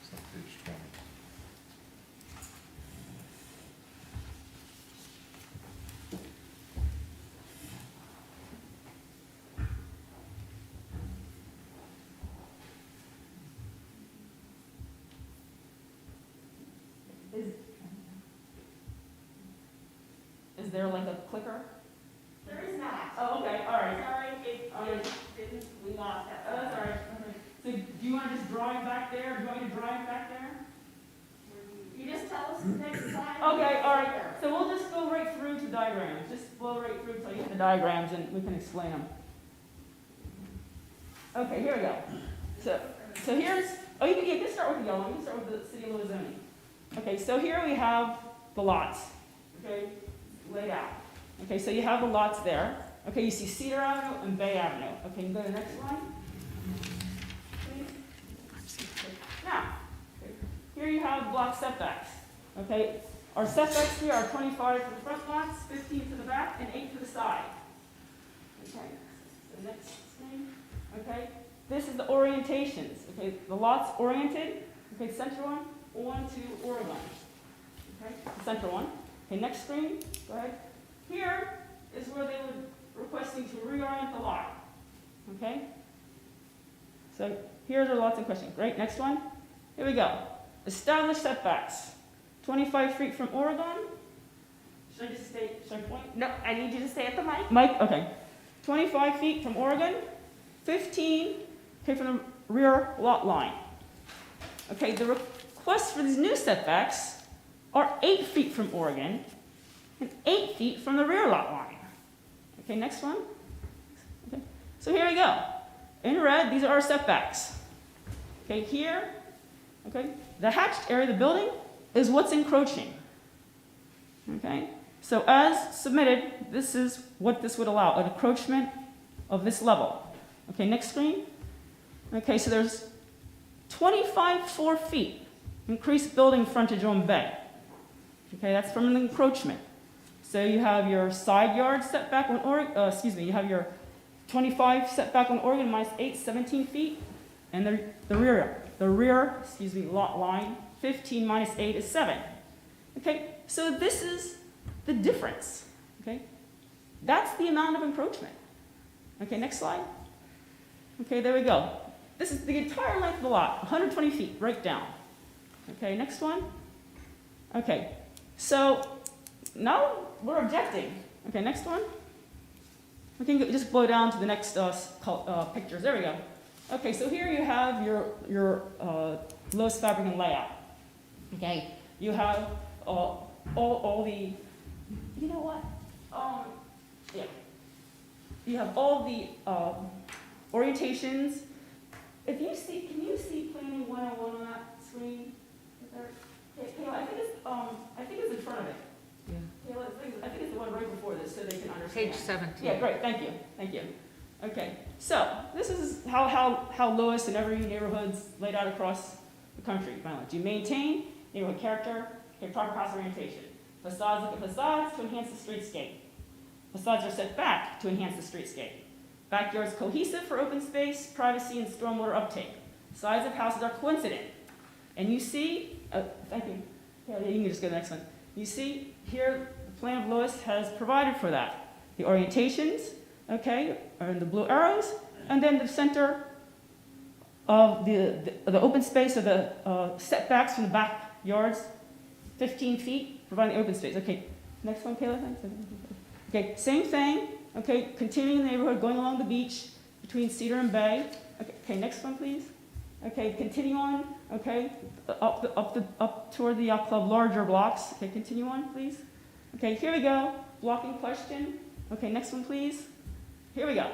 It's on page 20. Is there like a clicker? There is not. Oh, okay, all right. Sorry, we lost that. Oh, that's all right. Okay. So do you want to just draw it back there? Do you want me to draw it back there? You just tell us the next slide. Okay, all right. So we'll just go right through to diagrams. Just blow right through till you hit the diagrams and we can explain them. Okay, here we go. So here's, you can start with the yellow. You can start with the city of Lewes zoning. Okay, so here we have the lots, okay, laid out. Okay, so you have the lots there. Okay, you see Cedar Avenue and Bay Avenue. Okay, you can go to the next one. Now, okay, here you have block setbacks. Okay, our setbacks here are 25 for the front lots, 15 to the back, and 8 to the side. Okay, the next thing. Okay, this is the orientations. Okay, the lots oriented. Okay, center one to Oregon. Okay, the center one. Okay, next screen. Go ahead. Here is where they were requesting to reorient the lot. Okay? So here's our lots in question. Great, next one. Here we go. Established setbacks. 25 feet from Oregon. Should I just stay, should I point? No, I need you to stay at the mic. Mike, okay. 25 feet from Oregon. 15, okay, from the rear lot line. Okay, the requests for these new setbacks are 8 feet from Oregon and 8 feet from the rear lot line. Okay, next one. Okay, so here we go. In red, these are our setbacks. Okay, here, okay, the hatched area of the building is what's encroaching. Okay, so as submitted, this is what this would allow, an encroachment of this level. Okay, next screen. Okay, so there's 4 feet increased building frontage on Bay. Okay, that's from an encroachment. So you have your side yard setback on Oregon, you have your 25 setback on Oregon minus 8, 17 feet, and the rear lot line, 15 minus 8 is 7. Okay, so this is the difference. Okay, that's the amount of encroachment. Okay, next slide. Okay, there we go. This is the entire length of the lot, 120 feet, right down. Okay, next one. Okay, so now we're objecting. Okay, next one. We can just blow down to the next pictures. There we go. Okay, so here you have your Lewes fabric and layout. Okay, you have all the, you know what? Yeah. You have all the orientations. If you see, can you see planning 101 on that screen? Okay, I think it's in front of it. Kayla, I think it's the one right before this, so they can understand. Page 17. Yeah, great, thank you. Okay, so this is how Lewes and every neighborhood's laid out across the country. Do you maintain neighborhood character, okay, proper house orientation? Facades look at facades to enhance the streetscape. Facades are set back to enhance the streetscape. Backyards cohesive for open space, privacy, and stormwater uptake. Sides of houses are coincident. And you see, thank you. Yeah, you can just go to the next one. You see here, the plan of Lewes has provided for that. The orientations, okay, are in the blue arrows, and then the center of the open space, or the setbacks from the backyards, 15 feet, providing the open space. Okay, next one, Kayla. Thanks. Okay, same thing. Okay, continuing the neighborhood, going along the beach between Cedar and Bay. Okay, next one, please. Okay, continue on. Okay, up toward the yacht club, larger blocks. Okay, continue on, please. Okay, here we go. Blocking question. Okay, next one, please. Here we go.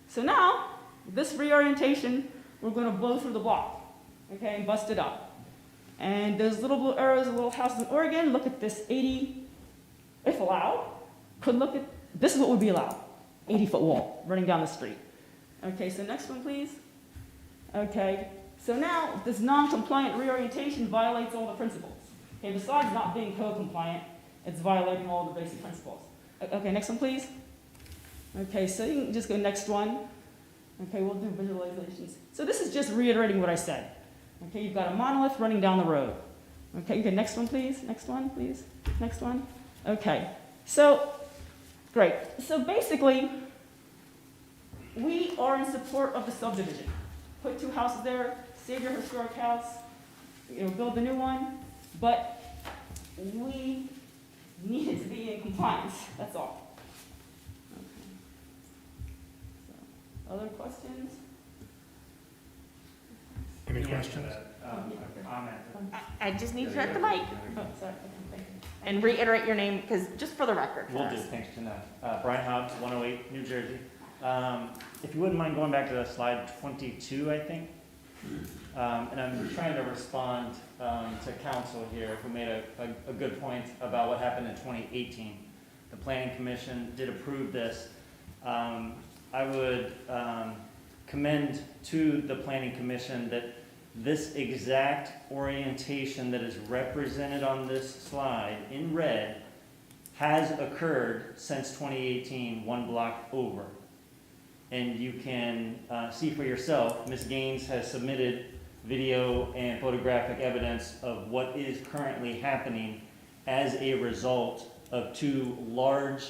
So now, this reorientation, we're going to blow through the block. Okay, and bust it up. And those little blue arrows, the little houses in Oregon, look at this 80, if allowed, could look at, this is what would be allowed, 80-foot wall running down the street. Okay, so next one, please. Okay, so now this non-compliant reorientation violates all the principles. Okay, besides not being code compliant, it's violating all the basic principles. Okay, next one, please. Okay, so you can just go next one. Okay, we'll do visualizations. So this is just reiterating what I said. Okay, you've got a monolith running down the road. Okay, next one, please. Next one, please. Next one. Okay, so, great. So basically, we are in support of the subdivision. Put 2 houses there, save your historic house, build the new one, but we need it to be in compliance, that's all. Okay. So, other questions? Any questions? I just need you at the mic Oh, sorry, thank you. and reiterate your name, because just for the record. for Will do, us. thanks, Janelle. Brian Hobbs, 108, New Jersey. If you wouldn't mind going back to slide 22, I think. And I'm trying to respond to council here, who made a good point about what happened in 2018. The Planning Commission did approve this. I would commend to the Planning Commission that this exact orientation that is represented on this slide in red has occurred since 2018, 1 block over. And you can see for yourself, Ms. Gaines has submitted video and photographic evidence of what is currently happening as a result of 2 large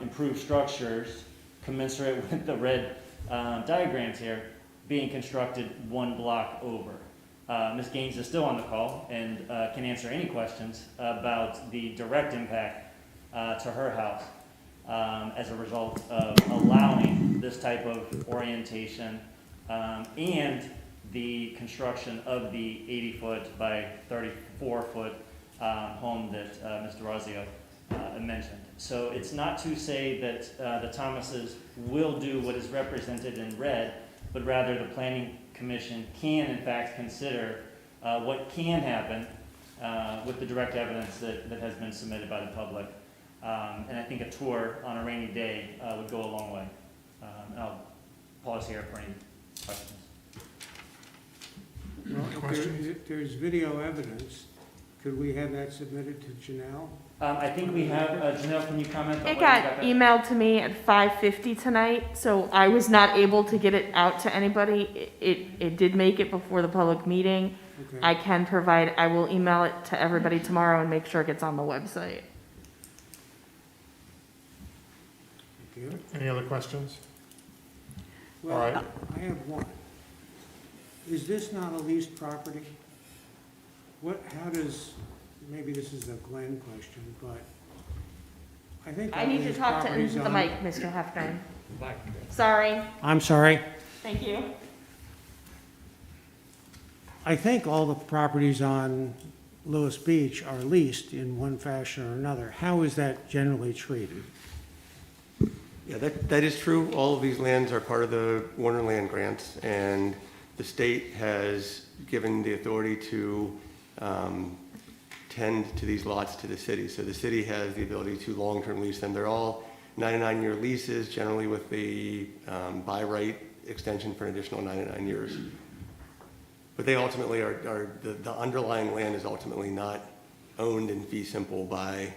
improved structures commensurate with the red diagrams here being constructed 1 block over. Ms. Gaines is still on the call and can answer any questions about the direct impact to her house as a result of allowing this type of orientation and the construction of the 80-foot by 34-foot home that Mr. Razio mentioned. So it's not to say that the Thomases will do what is represented in red, but rather the Planning Commission can in fact consider what can happen with the direct evidence that has been submitted by the public. And I think a tour on a rainy day would go a long way. And I'll pause here for any questions. Well, if there's video evidence, could we have that submitted to Janelle? I think we have, Janelle, can you comment on what It you got back? emailed to me at 5:50 tonight, so I was not able to get it out to anybody. It did make it before the public meeting. Okay. I will email it to everybody tomorrow and make sure it gets on the website. Thank you. Any other questions? Well, All right. I have one. Is this not a leased property? How does, maybe this is a Glenn question, but I think. I all need to these talk to properties the on- mic, Mr. Hefner. Sorry. I'm sorry. Thank you. I think all the properties on Lewes Beach are leased in one fashion or another. How is that generally treated? Yeah, that is true. All of these lands are part of the Warner Land Grants, and the state has given the authority to tend to these lots to the city. So the city has the ability to long-term lease them. They're all 99-year leases, generally with the by right extension for an additional 99 years. But they ultimately the underlying land is ultimately not owned in fee simple by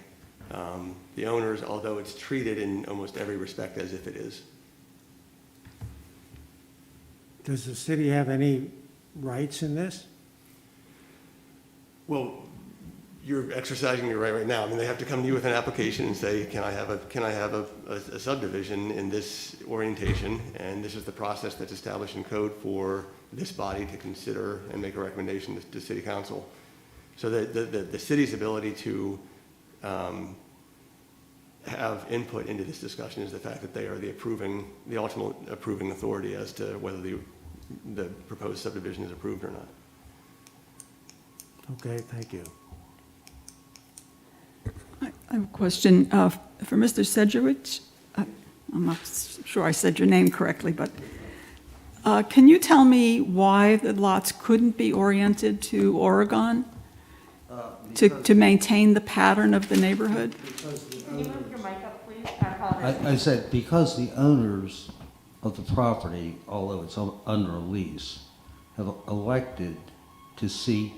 the owners, although it's treated in almost every respect as if it is. Does the city have any rights in this? Well, you're exercising your right now. I mean, they have to come to you with an application and say, can I have a subdivision in this orientation? And this is the process that's established in code for this body to consider and make a recommendation to city council. So the city's ability to have input into this discussion is the fact that they are the ultimate approving authority as to whether the proposed subdivision is approved or not. Okay, thank you. I have a question for Mr. Sedgwick. I'm not sure I said your name correctly, but can you tell me why the lots couldn't be oriented to Oregon to maintain the pattern of the neighborhood? Can you move your mic up, please? I apologize. I said, because the owners of the property, although it's under a lease, have elected to seek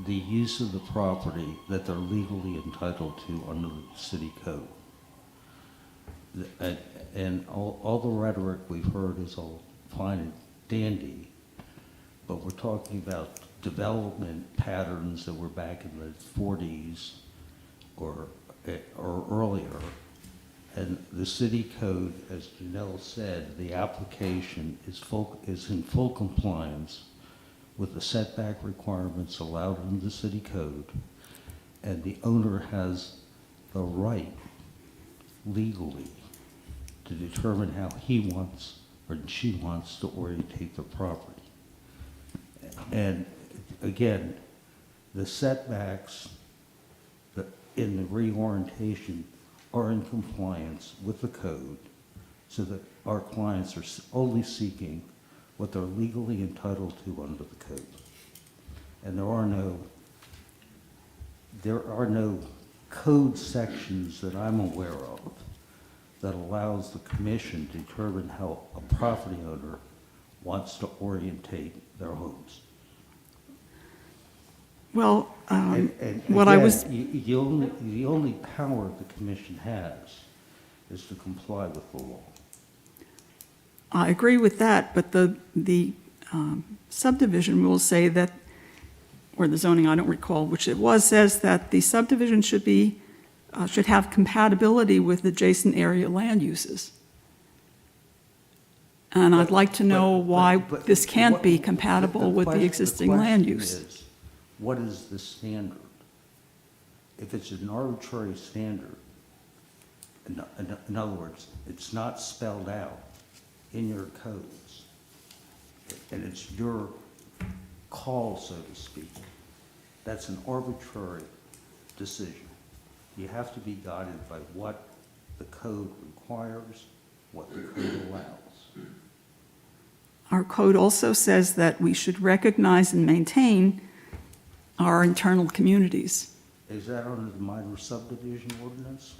the use of the property that they're legally entitled to under the city code. And all the rhetoric we've heard is all fine and dandy, but we're talking about development patterns that were back in the 40s or earlier. And the city code, as Janelle said, the application is in full compliance with the setback requirements allowed in the city code, and the owner has the right legally to determine how he wants or she wants to orientate the property. And again, the setbacks in the reorientation are in compliance with the code, so that our clients are only seeking what they're legally entitled to under the code. And there are no code sections that I'm aware of that allows the commission to determine how a property owner wants to orientate their homes. Well, And what I again, was, the only power the commission has is to comply with the law. I agree with that, but the subdivision rules say that, or the zoning, I don't recall which it was, says that the subdivision should have compatibility with adjacent area land uses. And I'd like to know why this can't be compatible with the existing land use. What is the standard? If it's an arbitrary standard, in other words, it's not spelled out in your codes, and it's your call, so to speak, that's an arbitrary decision. You have to be guided by what the code requires, what the code allows. Our code also says that we should recognize and maintain our internal communities. Is that under the minor subdivision ordinance?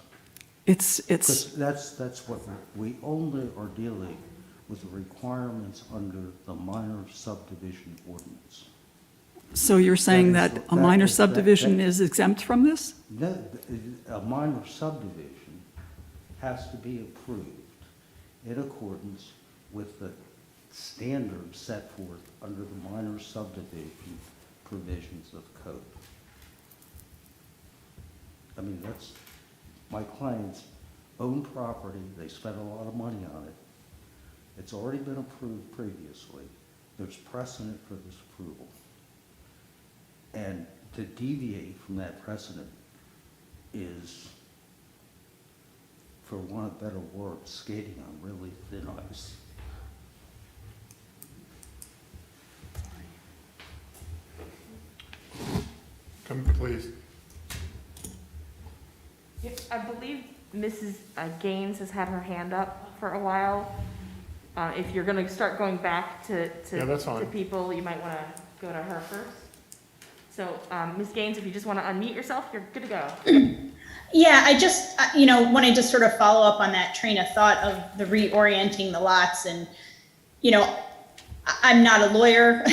It's, Because that's what we only are dealing with the requirements under the minor subdivision ordinance. so you're saying That is- that a minor that- subdivision that- is exempt from this? No, a minor subdivision has to be approved in accordance with the standards set forth under the minor subdivision provisions of code. I mean, that's my client's own property, they spent a lot of money on it. It's already been approved previously. There's precedent for this approval. And to deviate from that precedent is, for want of better words, skating on really thin ice. Come, please. I believe Mrs. Gaines has had her hand up for a while. If you're gonna start going back Yeah, that's to fine. people, you might wanna go to her first. So, Ms. Gaines, if you just want to unmute yourself, you're good to go. Yeah, I just, wanted to sort of follow up on that train of thought of the reorienting the lots. And, I'm not a lawyer,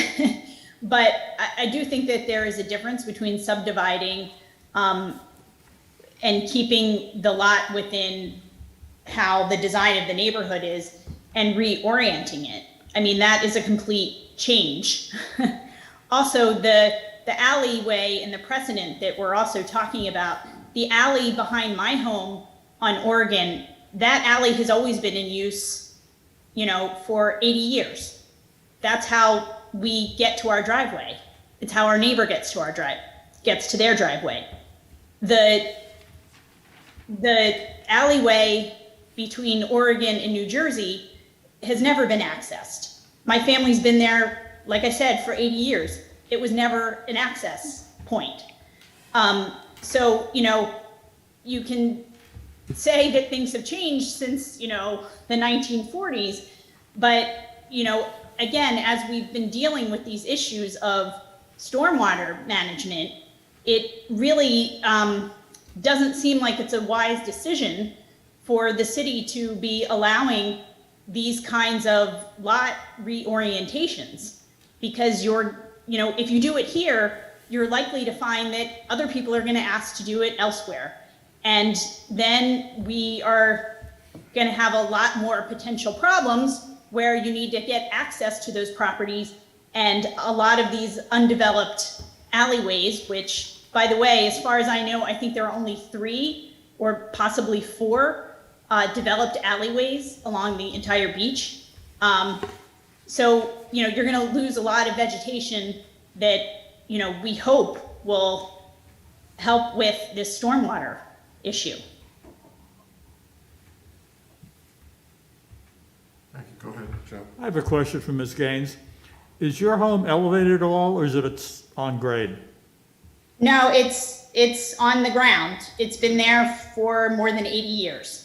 but I do think that there is a difference between subdividing and keeping the lot within how the design of the neighborhood is and reorienting it. I mean, that is a complete change. Also, the alleyway and the precedent that we're also talking about, the alley behind my home on Oregon, that alley has always been in use, for 80 years. That's how we get to our driveway. It's how our neighbor gets to their driveway. The alleyway between Oregon and New Jersey has never been accessed. My family's been there, like I said, for 80 years. It was never an access point. So, you can say that things have changed since, the 1940s, but, again, as we've been dealing with these issues of stormwater management, it really doesn't seem like it's a wise decision for the city to be allowing these kinds of lot reorientations, because if you do it here, you're likely to find that other people are going to ask to do it elsewhere. And then we are going to have a lot more potential problems where you need to get access to those properties, and a lot of these undeveloped alleyways, which, by the way, as far as I know, I think there are only 3 or possibly 4 developed alleyways along the entire beach. So, you're going to lose a lot of vegetation that, we hope will help with this stormwater issue. Thank you. Go ahead, Joe. I have a question for Ms. Gaines. Is your home elevated at all, or is it on grade? No, it's on the ground. It's been there for more than 80 years.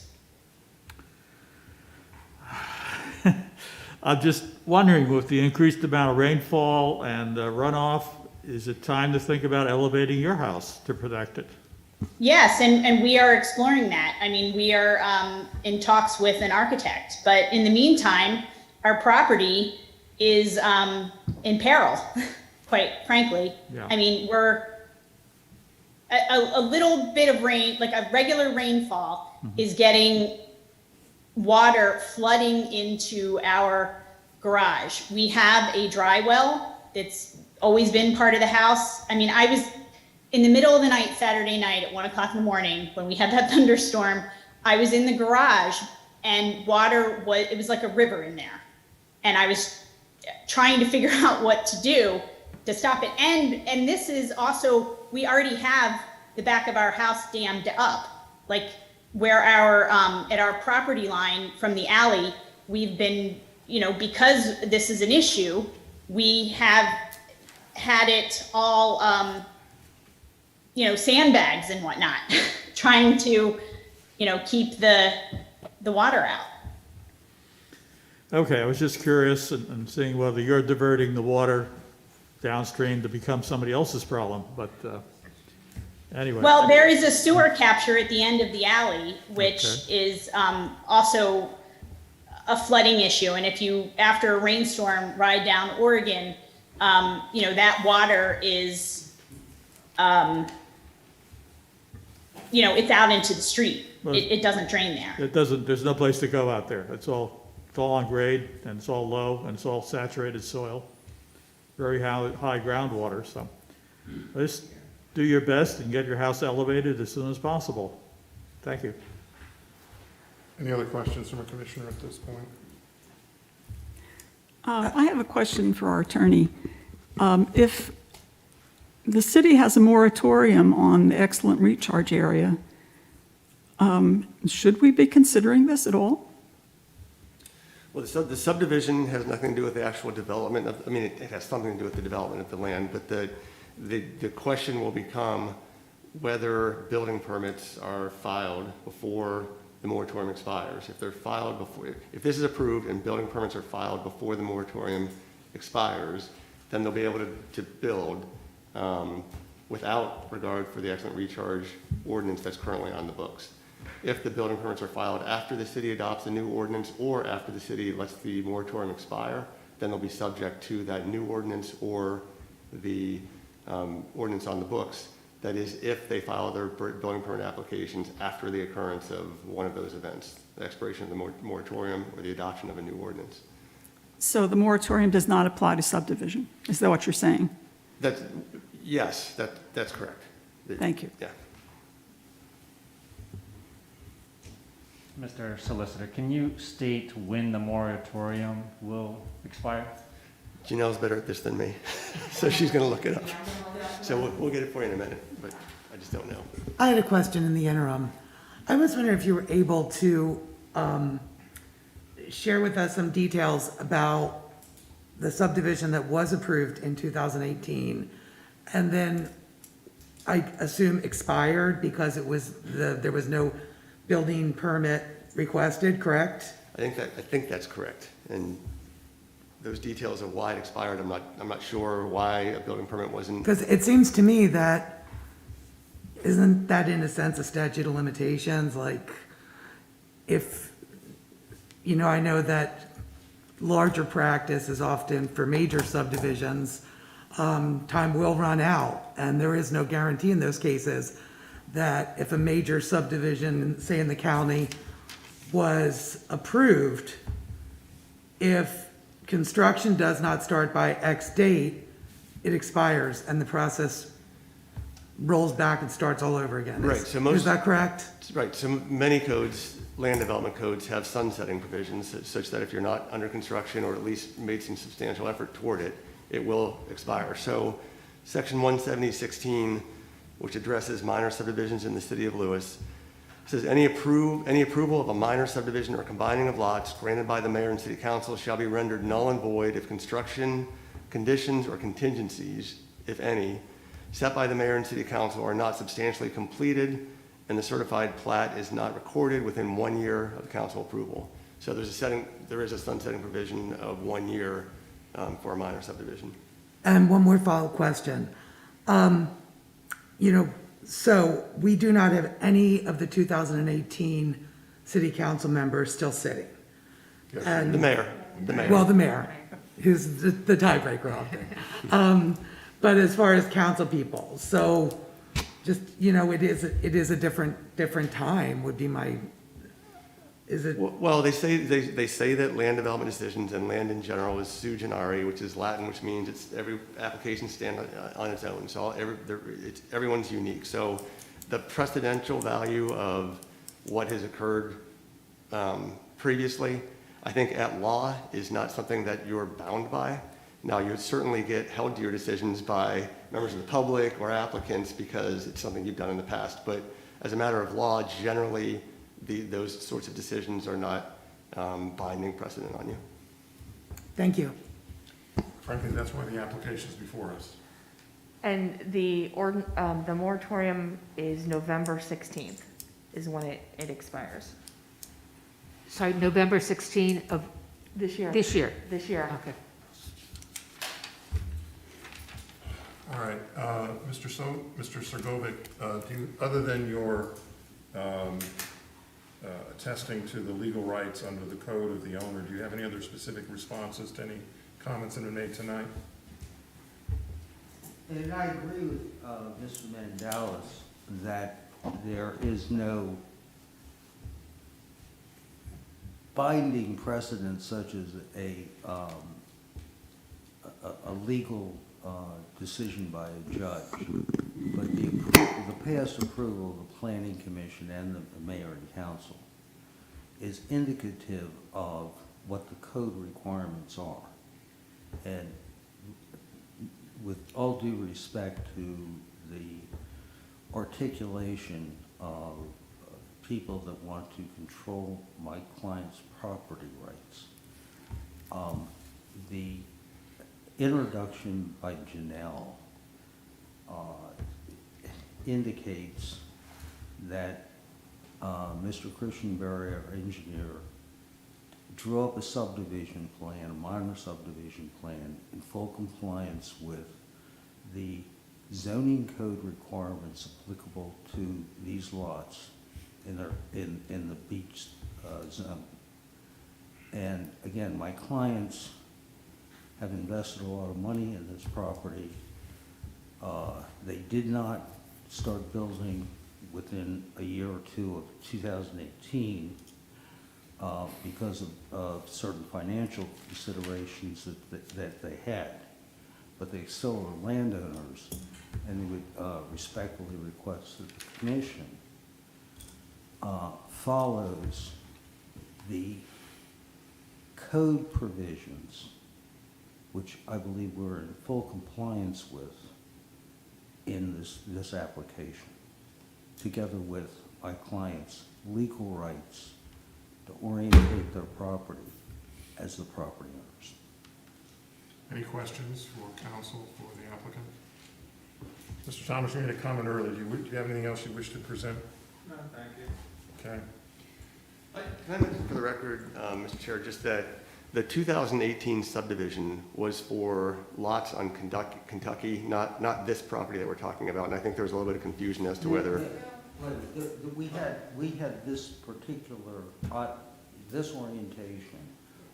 I'm just wondering, with the increased amount of rainfall and runoff, is it time to think about elevating your house to protect it? Yes, and we are exploring that. I mean, we are in talks with an architect, but in the meantime, our property is in peril, quite frankly. Yeah. I mean, we're a little bit of rain, like a regular rainfall, is getting water flooding into our garage. We have a dry well that's always been part of the house. I mean, I was in the middle of the night, Saturday night at 1 o'clock in the morning, when we had that thunderstorm, I was in the garage and it was like a river in there. And I was trying to figure out what to do to stop it. And this is also, we already have the back of our house dammed up. Like where at our property line from the alley, we've been, because this is an issue, we have had it all, sandbags and whatnot, trying to, keep the water out. Okay, I was just curious and seeing whether you're diverting the water downstream to become somebody else's problem, but anyway. Well, there is a sewer capture at the end of the alley, which is also a flooding issue. And if you, after a rainstorm, ride down Oregon, that water is, it's out into the street. It doesn't drain there. It doesn't, there's no place to go out there. It's all on grade, and it's all low, and it's all saturated soil. Very high groundwater, so just do your best and get your house elevated as soon as possible. Thank you. Any other questions from a commissioner at this point? I have a question for our attorney. If the city has a moratorium on the excellent recharge area, should we be considering this at all? Well, the subdivision has nothing to do with the actual development of, it has something to do with the development of the land, but the question will become whether building permits are filed before the moratorium expires. If they're filed before, if this is approved and building permits are filed before the moratorium expires, then they'll be able to build. without regard for the excellent recharge ordinance that's currently on the books. If the building permits are filed after the city adopts a new ordinance or after the city lets the moratorium expire, then they'll be subject to that new ordinance or the ordinance on the books. That is, if they file their building permit applications after the occurrence of one of those events, the expiration of the moratorium or the adoption of a new ordinance. So the moratorium does not apply to subdivision? Is that what you're saying? Yes, that's correct. Thank you. Yeah. Mr. Solicitor, can you state when the moratorium will expire? Janelle's better at this than me, so she's going to look it up. So we'll get it for you in a minute, but I just don't know. I had a question in the interim. I was wondering if you were able to share with us some details about the subdivision that was approved in 2018, and then I assume expired because there was no building permit requested, correct? I think that's correct. And those details of why it expired, I'm not sure why a building permit wasn't. Because it seems to me that, isn't that in a sense a statute of limitations? Like, if, I know that larger practice is often for major subdivisions, time will run out, and there is no guarantee in those cases that if a major subdivision, say in the county, was approved, if construction does not start by X date, it expires and the process rolls back and starts all over again. Right. So Is that correct? Right. So many codes, land development codes, have sunsetting provisions such that if you're not under construction or at least made some substantial effort toward it, it will expire. So Section 170.16, which addresses minor subdivisions in the city of Lewes, says any approval of a minor subdivision or combining of lots granted by the mayor and city council shall be rendered null and void if construction conditions or contingencies, if any, set by the mayor and city council are not substantially completed and the certified plat is not recorded within 1 year of council approval. So there is a sunsetting provision of 1 year for a minor subdivision. And one more follow-up question. So we do not have any of the 2018 city council members still sitting. And The mayor. Well, the mayor, who's the tiebreaker often. But as far as council people, so just, it is a different time would be my, is it? Well, they say that land development decisions and land in general is sui generis, which is Latin, which means every application stands on its own. So everyone's unique. So the precedential value of what has occurred previously, I think at law is not something that you're bound by. Now, you certainly get held to your decisions by members of the public or applicants because it's something you've done in the past. But as a matter of law, generally, those sorts of decisions are not binding precedent on you. Thank you. Frankly, that's why the application's before us. And the moratorium is November 16th is when it expires. Sorry, November 16 of This year. this year? This year. Okay. All right, Mr. Sergovic, do you, other than your attesting to the legal rights under the code of the owner, do you have any other specific responses to any comments that have been made tonight? And I agree with Mr. Mandalis that there is no binding precedent such as a legal decision by a judge, but the past approval of the Planning Commission and the mayor and council is indicative of what the code requirements are. And with all due respect to the articulation of people that want to control my client's property rights, the introduction by Janelle indicates that Mr. Christianberry, our engineer, drew up a subdivision plan, a minor subdivision plan, in full compliance with the zoning code requirements applicable to these lots in the beach zone. And again, my clients have invested a lot of money in this property. They did not start building within a year or two of 2018 because of certain financial considerations that they had. But they still are landowners, and they would respectfully request that the commission follows the code provisions, which I believe we're in full compliance with in this application, together with my clients' legal rights to orientate their property as the property owners. Any questions for counsel for the applicant? Mr. Thomas, you made a comment earlier. Do you have anything else you wish to present? No, thank you. Okay. Can I mention for the record, Mr. Chair, just that the 2018 subdivision was for lots on Kentucky, not this property that we're talking about, and I think there was a little bit of confusion as to whether... We had this particular, this orientation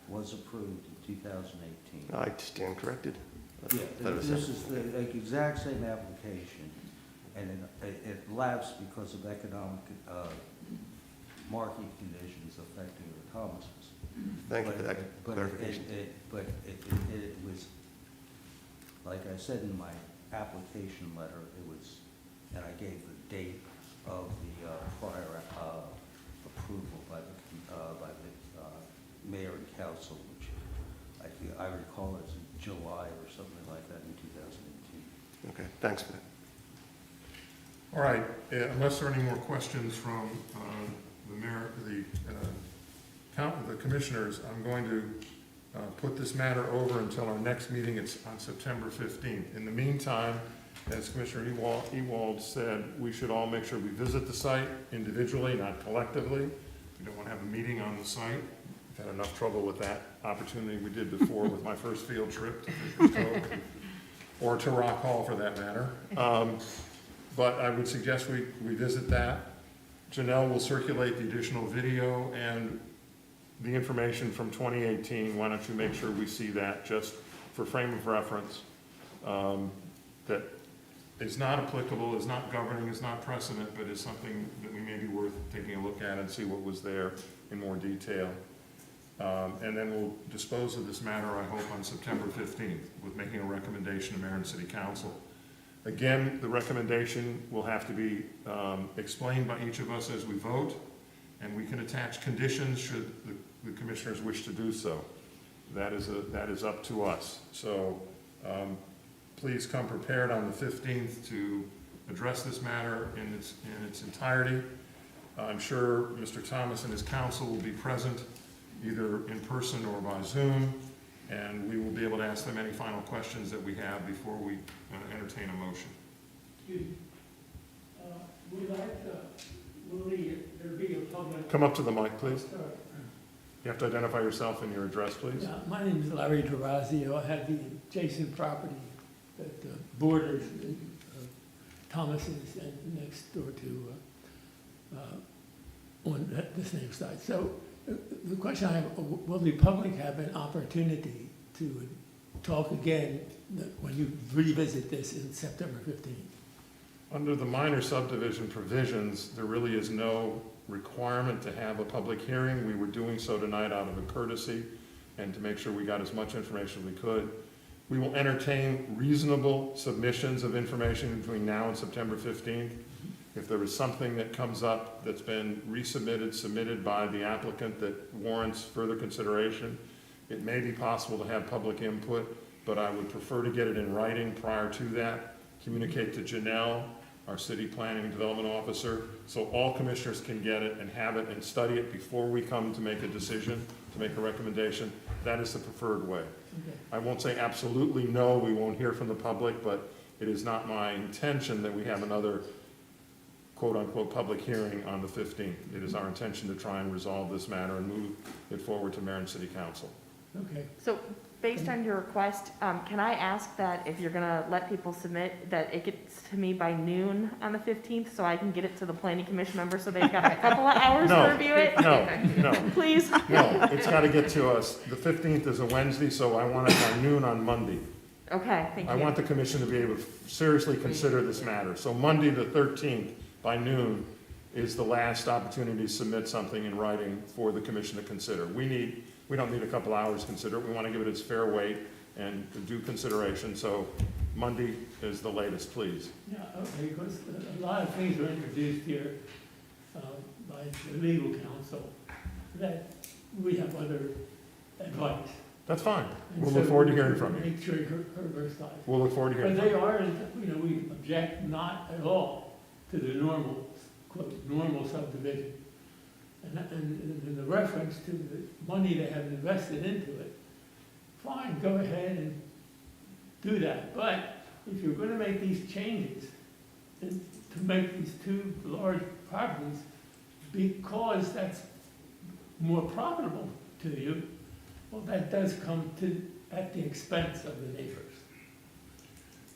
was approved in 2018. I stand corrected. Yeah, this is the exact same application, and it lapsed because of economic market conditions affecting the Thomases. Thank you for that clarification. But it was, like I said in my application letter, it was, and I gave the date of the prior approval by the mayor and council, which I recall as July or something like that in 2018. Okay, thanks for that. All right, unless there are any more questions from the mayor, the commissioners, I'm going to put this matter over until our next meeting. It's on September 15th. In the meantime, as Commissioner Ewald said, we should all make sure we visit the site individually, not collectively. We don't want to have a meeting on the site. We've had enough trouble with that opportunity we did before with my first field trip to Fisher's Cove, or to Rock Hall for that matter. But I would suggest we visit that. Janelle will circulate the additional video and the information from 2018. Why don't you make sure we see that just for frame of reference, that is not applicable, is not governing, is not precedent, but is something that we may be worth taking a look at and see what was there in more detail. And then we'll dispose of this matter, I hope, on September 15th with making a recommendation to Mayor and City Council. Again, the recommendation will have to be explained by each of us as we vote, and we can attach conditions should the commissioners wish to do so. That is up to us. So please come prepared on the 15th to address this matter in its entirety. I'm sure Mr. Thomas and his council will be present either in person or by Zoom, and we will be able to ask them any final questions that we have before we entertain a motion. Excuse me. Will there be a public? Come up to the mic, please. You have to identify yourself and your address, please. Yeah, my name is Larry Gervasio. I have the adjacent property that borders Thomas's and next door to on the same side. So the question I have, will the public have an opportunity to talk again when you revisit this in September 15th? Under the minor subdivision provisions, there really is no requirement to have a public hearing. We were doing so tonight out of a courtesy and to make sure we got as much information as we could. We will entertain reasonable submissions of information between now and September 15th. If there is something that comes up that's been resubmitted, submitted by the applicant that warrants further consideration, it may be possible to have public input, but I would prefer to get it in writing prior to that. Communicate to Janelle, our city planning and development officer, so all commissioners can get it and have it and study it before we come to make a decision, to make a recommendation. That is the preferred way. Okay. I won't say absolutely no, we won't hear from the public, but it is not my intention that we have another quote-unquote public hearing on the 15th. It is our intention to try and resolve this matter and move it forward to Mayor and City Council. Okay. So based on your request, can I ask that if you're gonna let people submit, that it gets to me by noon on the 15th, so I can get it to the planning commission members, so they've got a couple of hours to No, review it? no. Please? No, it's got to get to us. The 15th is a Wednesday, so I want it by noon on Monday. Okay, thank you. I want the commission to be able to seriously consider this matter. So Monday, the 13th, by noon, is the last opportunity to submit something in writing for the commission to consider. We don't need a couple hours to consider it. We want to give it its fair weight and due consideration. So Monday is the latest, please. Yeah, okay, because a lot of things were introduced here by the legal counsel that we have other advice. That's fine. And We'll so look forward to hearing from you. Make sure you heard her side. We'll look forward to hearing But from they you. are, we object not at all to the normal, quote, normal subdivision. And the reference to the money they have invested into it, fine, go ahead and do that. But if you're gonna make these changes, then to make these two large properties, because that's more profitable to you, well, that does come at the expense of the neighbors.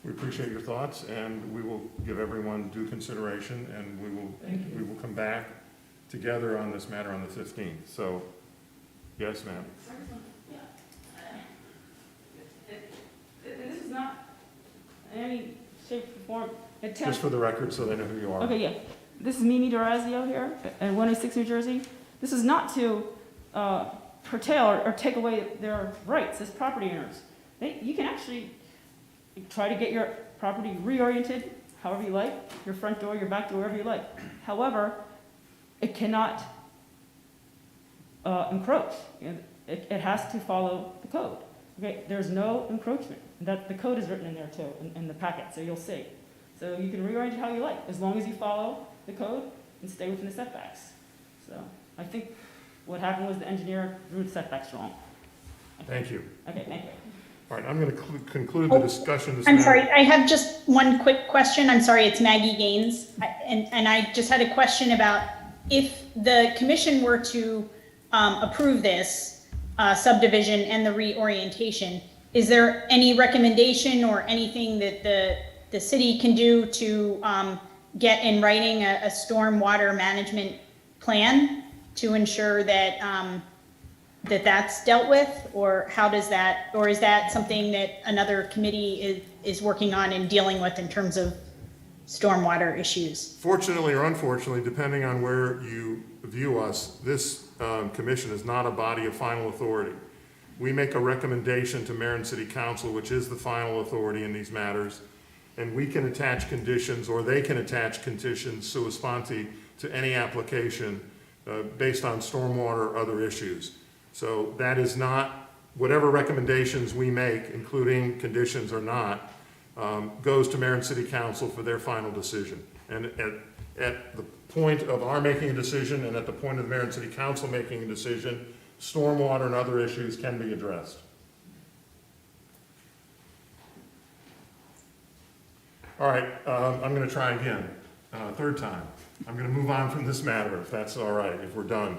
We appreciate your thoughts, and we will give everyone due consideration, and Thank you. we will come back together on this matter on the 15th. So, yes, ma'am. This is not in any shape or form attempt. Just for the record, so they know who you are. Okay, yeah. This is Mimi Dorazio here at 106 New Jersey. This is not to curtail or take away their rights as property owners. You can actually try to get your property reoriented however you like, your front door, your back door, wherever you like. However, it cannot encroach. It has to follow the code. Okay, there's no encroachment. That the code is written in there too, in the packet, so you'll see. So you can rearrange it how you like, as long as you follow the code and stay within the setbacks. So I think what happened was the engineer drew the setbacks wrong. Thank you. Okay, thank you. All right, I'm going to conclude the discussion. This I'm matter. sorry, I have just one quick question. I'm sorry, it's Maggie Gaines. And I just had a question about if the commission were to approve this subdivision and the reorientation, is there any recommendation or anything that the city can do to get in writing a stormwater management plan to ensure that that's dealt with, or how does that, or is that something that another committee is working on and dealing with in terms of stormwater issues? Fortunately or unfortunately, depending on where you view us, this commission is not a body of final authority. We make a recommendation to mayor and city council, which is the final authority in these matters, and we can attach conditions, or they can attach conditions sua sponte to any application based on stormwater or other issues. So that is not, whatever recommendations we make, including conditions or not, goes to mayor and city council for their final decision. And at the point of our making a decision and at the point of the mayor and city council making a decision, stormwater and other issues can be addressed. All right, I'm going to try again, third time. I'm going to move on from this matter, if that's all right, if we're done.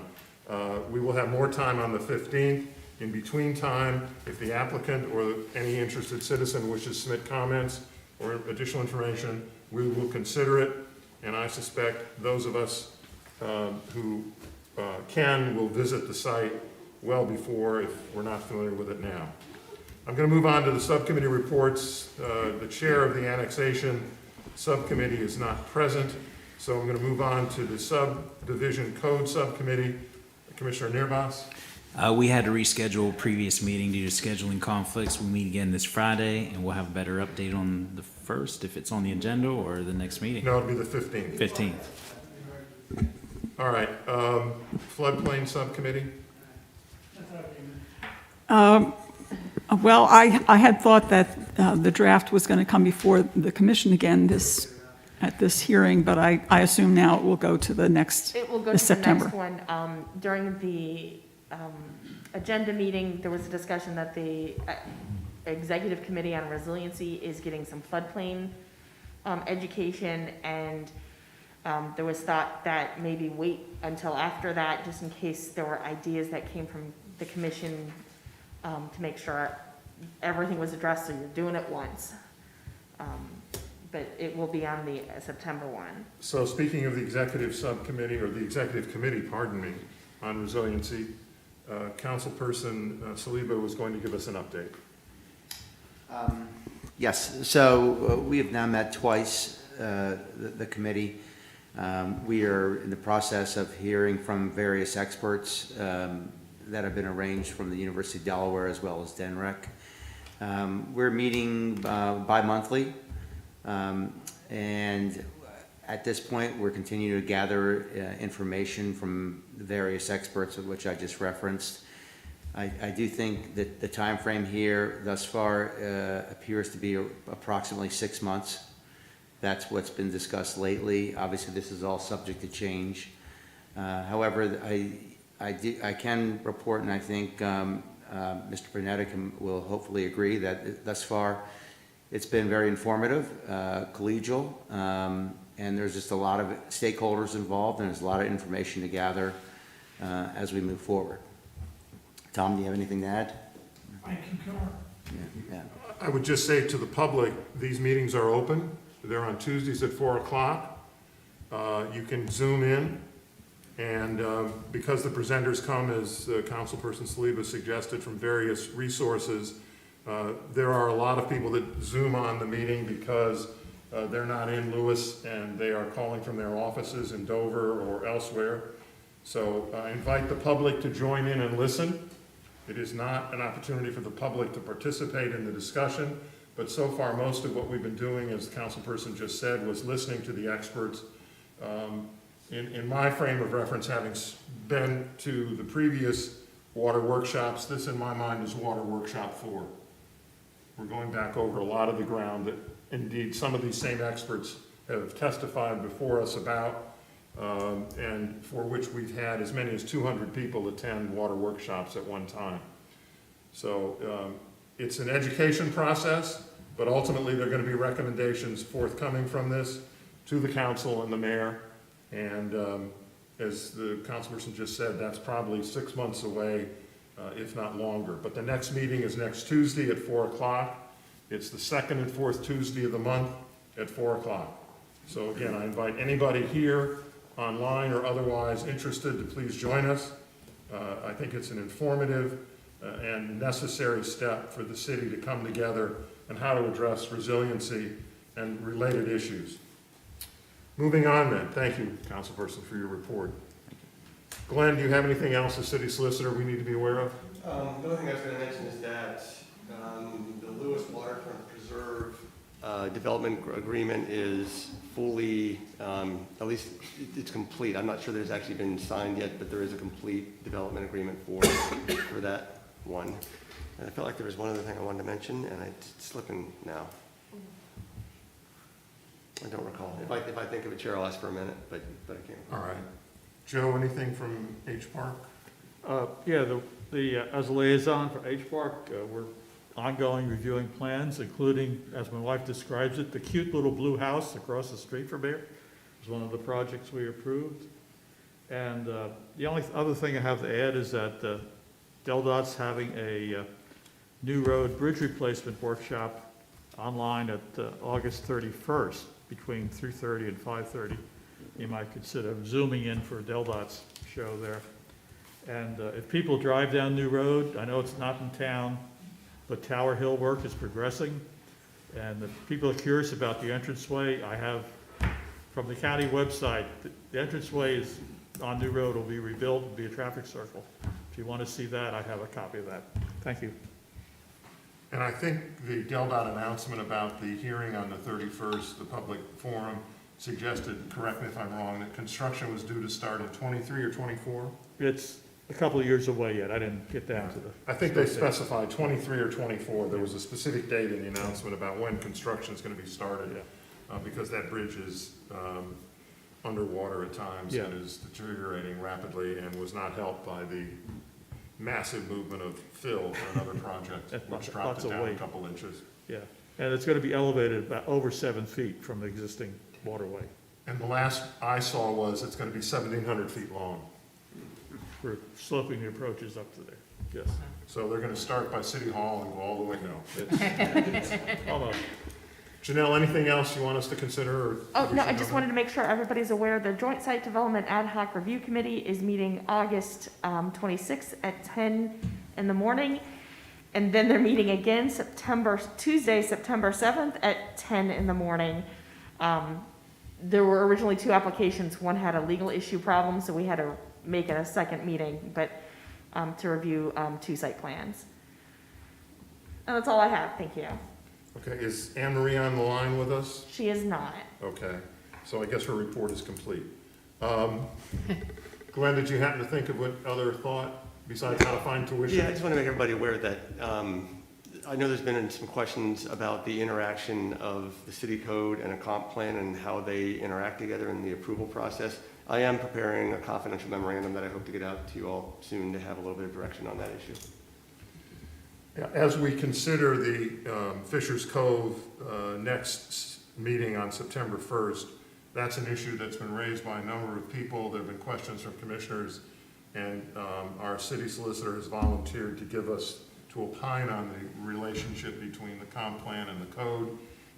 We will have more time on the 15th. In between time, if the applicant or any interested citizen wishes to submit comments or additional information, we will consider it, and I suspect those of us who can will visit the site well before, if we're not familiar with it now. I'm going to move on to the subcommittee reports. The chair of the Annexation Subcommittee is not present, so I'm going to move on to the Subdivision Code Subcommittee. Commissioner Nierbas. We had to reschedule a previous meeting due to scheduling conflicts. We'll meet again this Friday, and we'll have a better update on the 1st, if it's on the agenda, or the next meeting. No, it'll be the 15th. 15th. All right. Floodplain Subcommittee. Well, I had thought that the draft was going to come before the commission again at this hearing, but I assume now it will go to the next It will go to September. the next one. During the agenda meeting, there was a discussion that the Executive Committee on Resiliency is getting some floodplain education, and there was thought that maybe wait until after that, just in case there were ideas that came from the commission to make sure everything was addressed, so you're doing it once. But it will be on the September one. So speaking of the executive subcommittee, or the executive committee, pardon me, on resiliency, Councilperson Saliba was going to give us an update. Yes, so we have now met twice, the committee. We are in the process of hearing from various experts that have been arranged from the University of Delaware as well as DENREC. We're meeting bi-monthly, and at this point, we're continuing to gather information from the various experts, of which I just referenced. I do think that the time frame here thus far appears to be approximately 6 months. That's what's been discussed lately. Obviously, this is all subject to change. However, I can report, and I think Mr. Burnett will hopefully agree, that thus far it's been very informative, collegial, and there's just a lot of stakeholders involved, and there's a lot of information to gather as we move forward. Tom, do you have anything to add? I concur. Yeah. I would just say to the public, these meetings are open. They're on Tuesdays at 4 o'clock. You can Zoom in, and because the presenters come, as Councilperson Saliba suggested, from various resources, there are a lot of people that Zoom on the meeting because they're not in Lewes and they are calling from their offices in Dover or elsewhere. So I invite the public to join in and listen. It is not an opportunity for the public to participate in the discussion, but so far most of what we've been doing, as the councilperson just said, was listening to the experts. In my frame of reference, having been to the previous water workshops, this in my mind is water workshop 4. We're going back over a lot of the ground that indeed some of these same experts have testified before us about, and for which we've had as many as 200 people attend water workshops at one time. So it's an education process, but ultimately there are going to be recommendations forthcoming from this to the council and the mayor. And as the councilperson just said, that's probably 6 months away, if not longer. But the next meeting is next Tuesday at 4 o'clock. It's the second and fourth Tuesday of the month at 4 o'clock. So again, I invite anybody here, online or otherwise interested, to please join us. I think it's an informative and necessary step for the city to come together and how to address resiliency and related issues. Moving on then, thank you, Councilperson, for your report. Glenn, do you have anything else as city solicitor we need to be aware of? The other thing I was going to mention is that the Lewes Waterfront Preserve development agreement is fully, at least it's complete. I'm not sure there's actually been signed yet, but there is a complete development agreement for that one. And I felt like there was one other thing I wanted to mention, and it's slipping now. I don't recall. If I think of it, Chair, I'll ask for a minute, but I can't. All right. Joe, anything from H Park? Yeah, as a liaison for H Park, we're ongoing reviewing plans, including, as my wife describes it, the cute little blue house across the street from here. It was one of the projects we approved. And the only other thing I have to add is that DelDOT's having a new road bridge replacement workshop online at August 31st between 3:30 and 5:30. You might consider zooming in for DelDOT's show there. And if people drive down New Road, I know it's not in town, but Tower Hill work is progressing. And if people are curious about the entranceway, I have from the county website, the entranceway is on New Road, will be rebuilt, will be a traffic circle. If you want to see that, I have a copy of that. Thank you. And I think the DelDOT announcement about the hearing on the 31st, the public forum, suggested, correct me if I'm wrong, that construction was due to start in 23 or 24? It's a couple of years away yet. I didn't get down to the... I think they specified 23 or 24. There was a specific date in the announcement about when construction is going to be started, because that bridge is underwater at times and is deteriorating rapidly and was not helped by the massive movement of fill for another project, which dropped it down a couple inches. Yeah, and it's going to be elevated about over 7 feet from the existing waterway. And the last I saw was it's going to be 1,700 feet long. We're sloping the approaches up to there. Yes. So they're gonna start by City Hall and go all the way, no. It's- Almost. Janelle, anything else you want us to consider? Or Oh, we no, should I just know? wanted to make sure everybody's aware, the Joint Site Development Ad Hoc Review Committee is meeting August 26th at 10 in the morning. And then they're meeting again Tuesday, September 7th at 10 in the morning. There were originally 2 applications. One had a legal issue problem, so we had to make it a second meeting, but to review 2 site plans. And that's all I have. Thank you. Okay, is Anne Marie on the line with us? She is not. Okay, so I guess her report is complete. Glenn, did you happen to think of what other thought besides how to find tuition? Yeah, I just want to make everybody aware that I know there's been some questions about the interaction of the city code and a comp plan and how they interact together in the approval process. I am preparing a confidential memorandum that I hope to get out to you all soon to have a little bit of direction on that issue. Yeah, as we consider the Fisher's Cove next meeting on September 1st, that's an issue that's been raised by a number of people. There have been questions from commissioners, and our city solicitor has volunteered to give us, to opine on the relationship between the comp plan and the code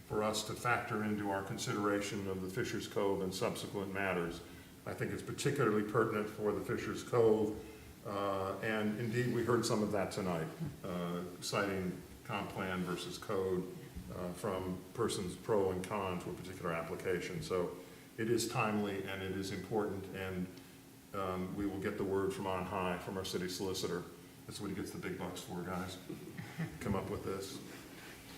for us to factor into our consideration of the Fisher's Cove and subsequent matters. I think it's particularly pertinent for the Fisher's Cove, and indeed we heard some of that tonight, citing comp plan versus code from persons pro and con to a particular application. So it is timely and it is important, and we will get the word from on high from our city solicitor. That's what he gets the big bucks for, guys. Come up with this.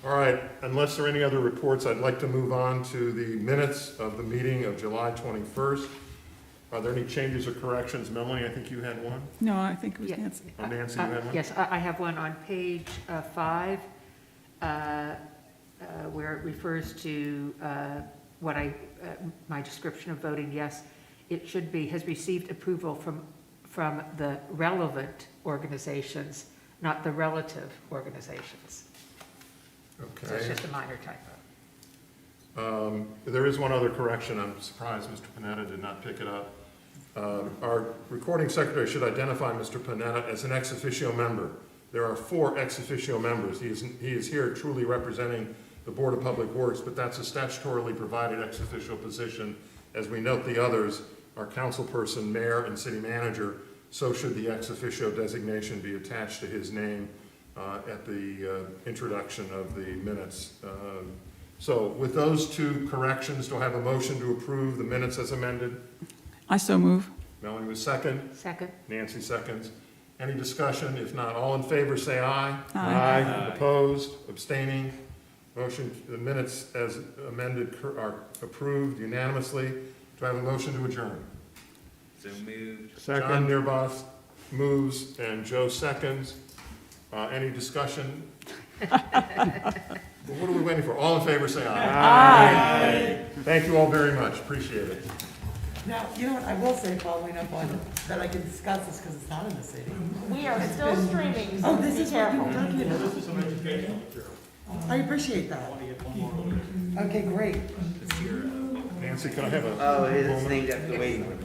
All right, unless there are any other reports, I'd like to move on to the minutes of the meeting of July 21st. Are there any changes or corrections? Melanie, I think you had one? No, I think it was Yeah. Nancy. Nancy, you had one? Yes, I have one on page 5, where it refers to my description of voting yes. It should be, has received approval from the relevant organizations, not the relative organizations. Okay. So it's just a minor typo. There is one other correction. I'm surprised Mr. Panetta did not pick it up. Our recording secretary should identify Mr. Panetta as an ex officio member. There are 4 ex officio members. He is here truly representing the Board of Public Works, but that's a statutorily provided ex officio position. As we note the others, our councilperson, mayor, and city manager, so should the ex officio designation be attached to his name at the introduction of the minutes. So with those 2 corrections, do I have a motion to approve the minutes as amended? I so move. Melanie was second. Second. Nancy seconds. Any discussion? If not, all in favor, say aye. Aye. Opposed, abstaining, motion, the minutes as amended are approved unanimously. Do I have a motion to adjourn? So moved. John Nearboth moves and Joe seconds. Any discussion? Well, what are we waiting for? All in favor, say aye. Aye. Thank you all very much. Appreciate it. Now, you know what, I will say, following up on, that I can discuss this because it's not in the city. We are still streaming, so Oh, this be is what you were careful. talking about. This is some educational material. I appreciate that. Okay, great. Nancy, can I have a Oh, it's moment? named after the waiting room.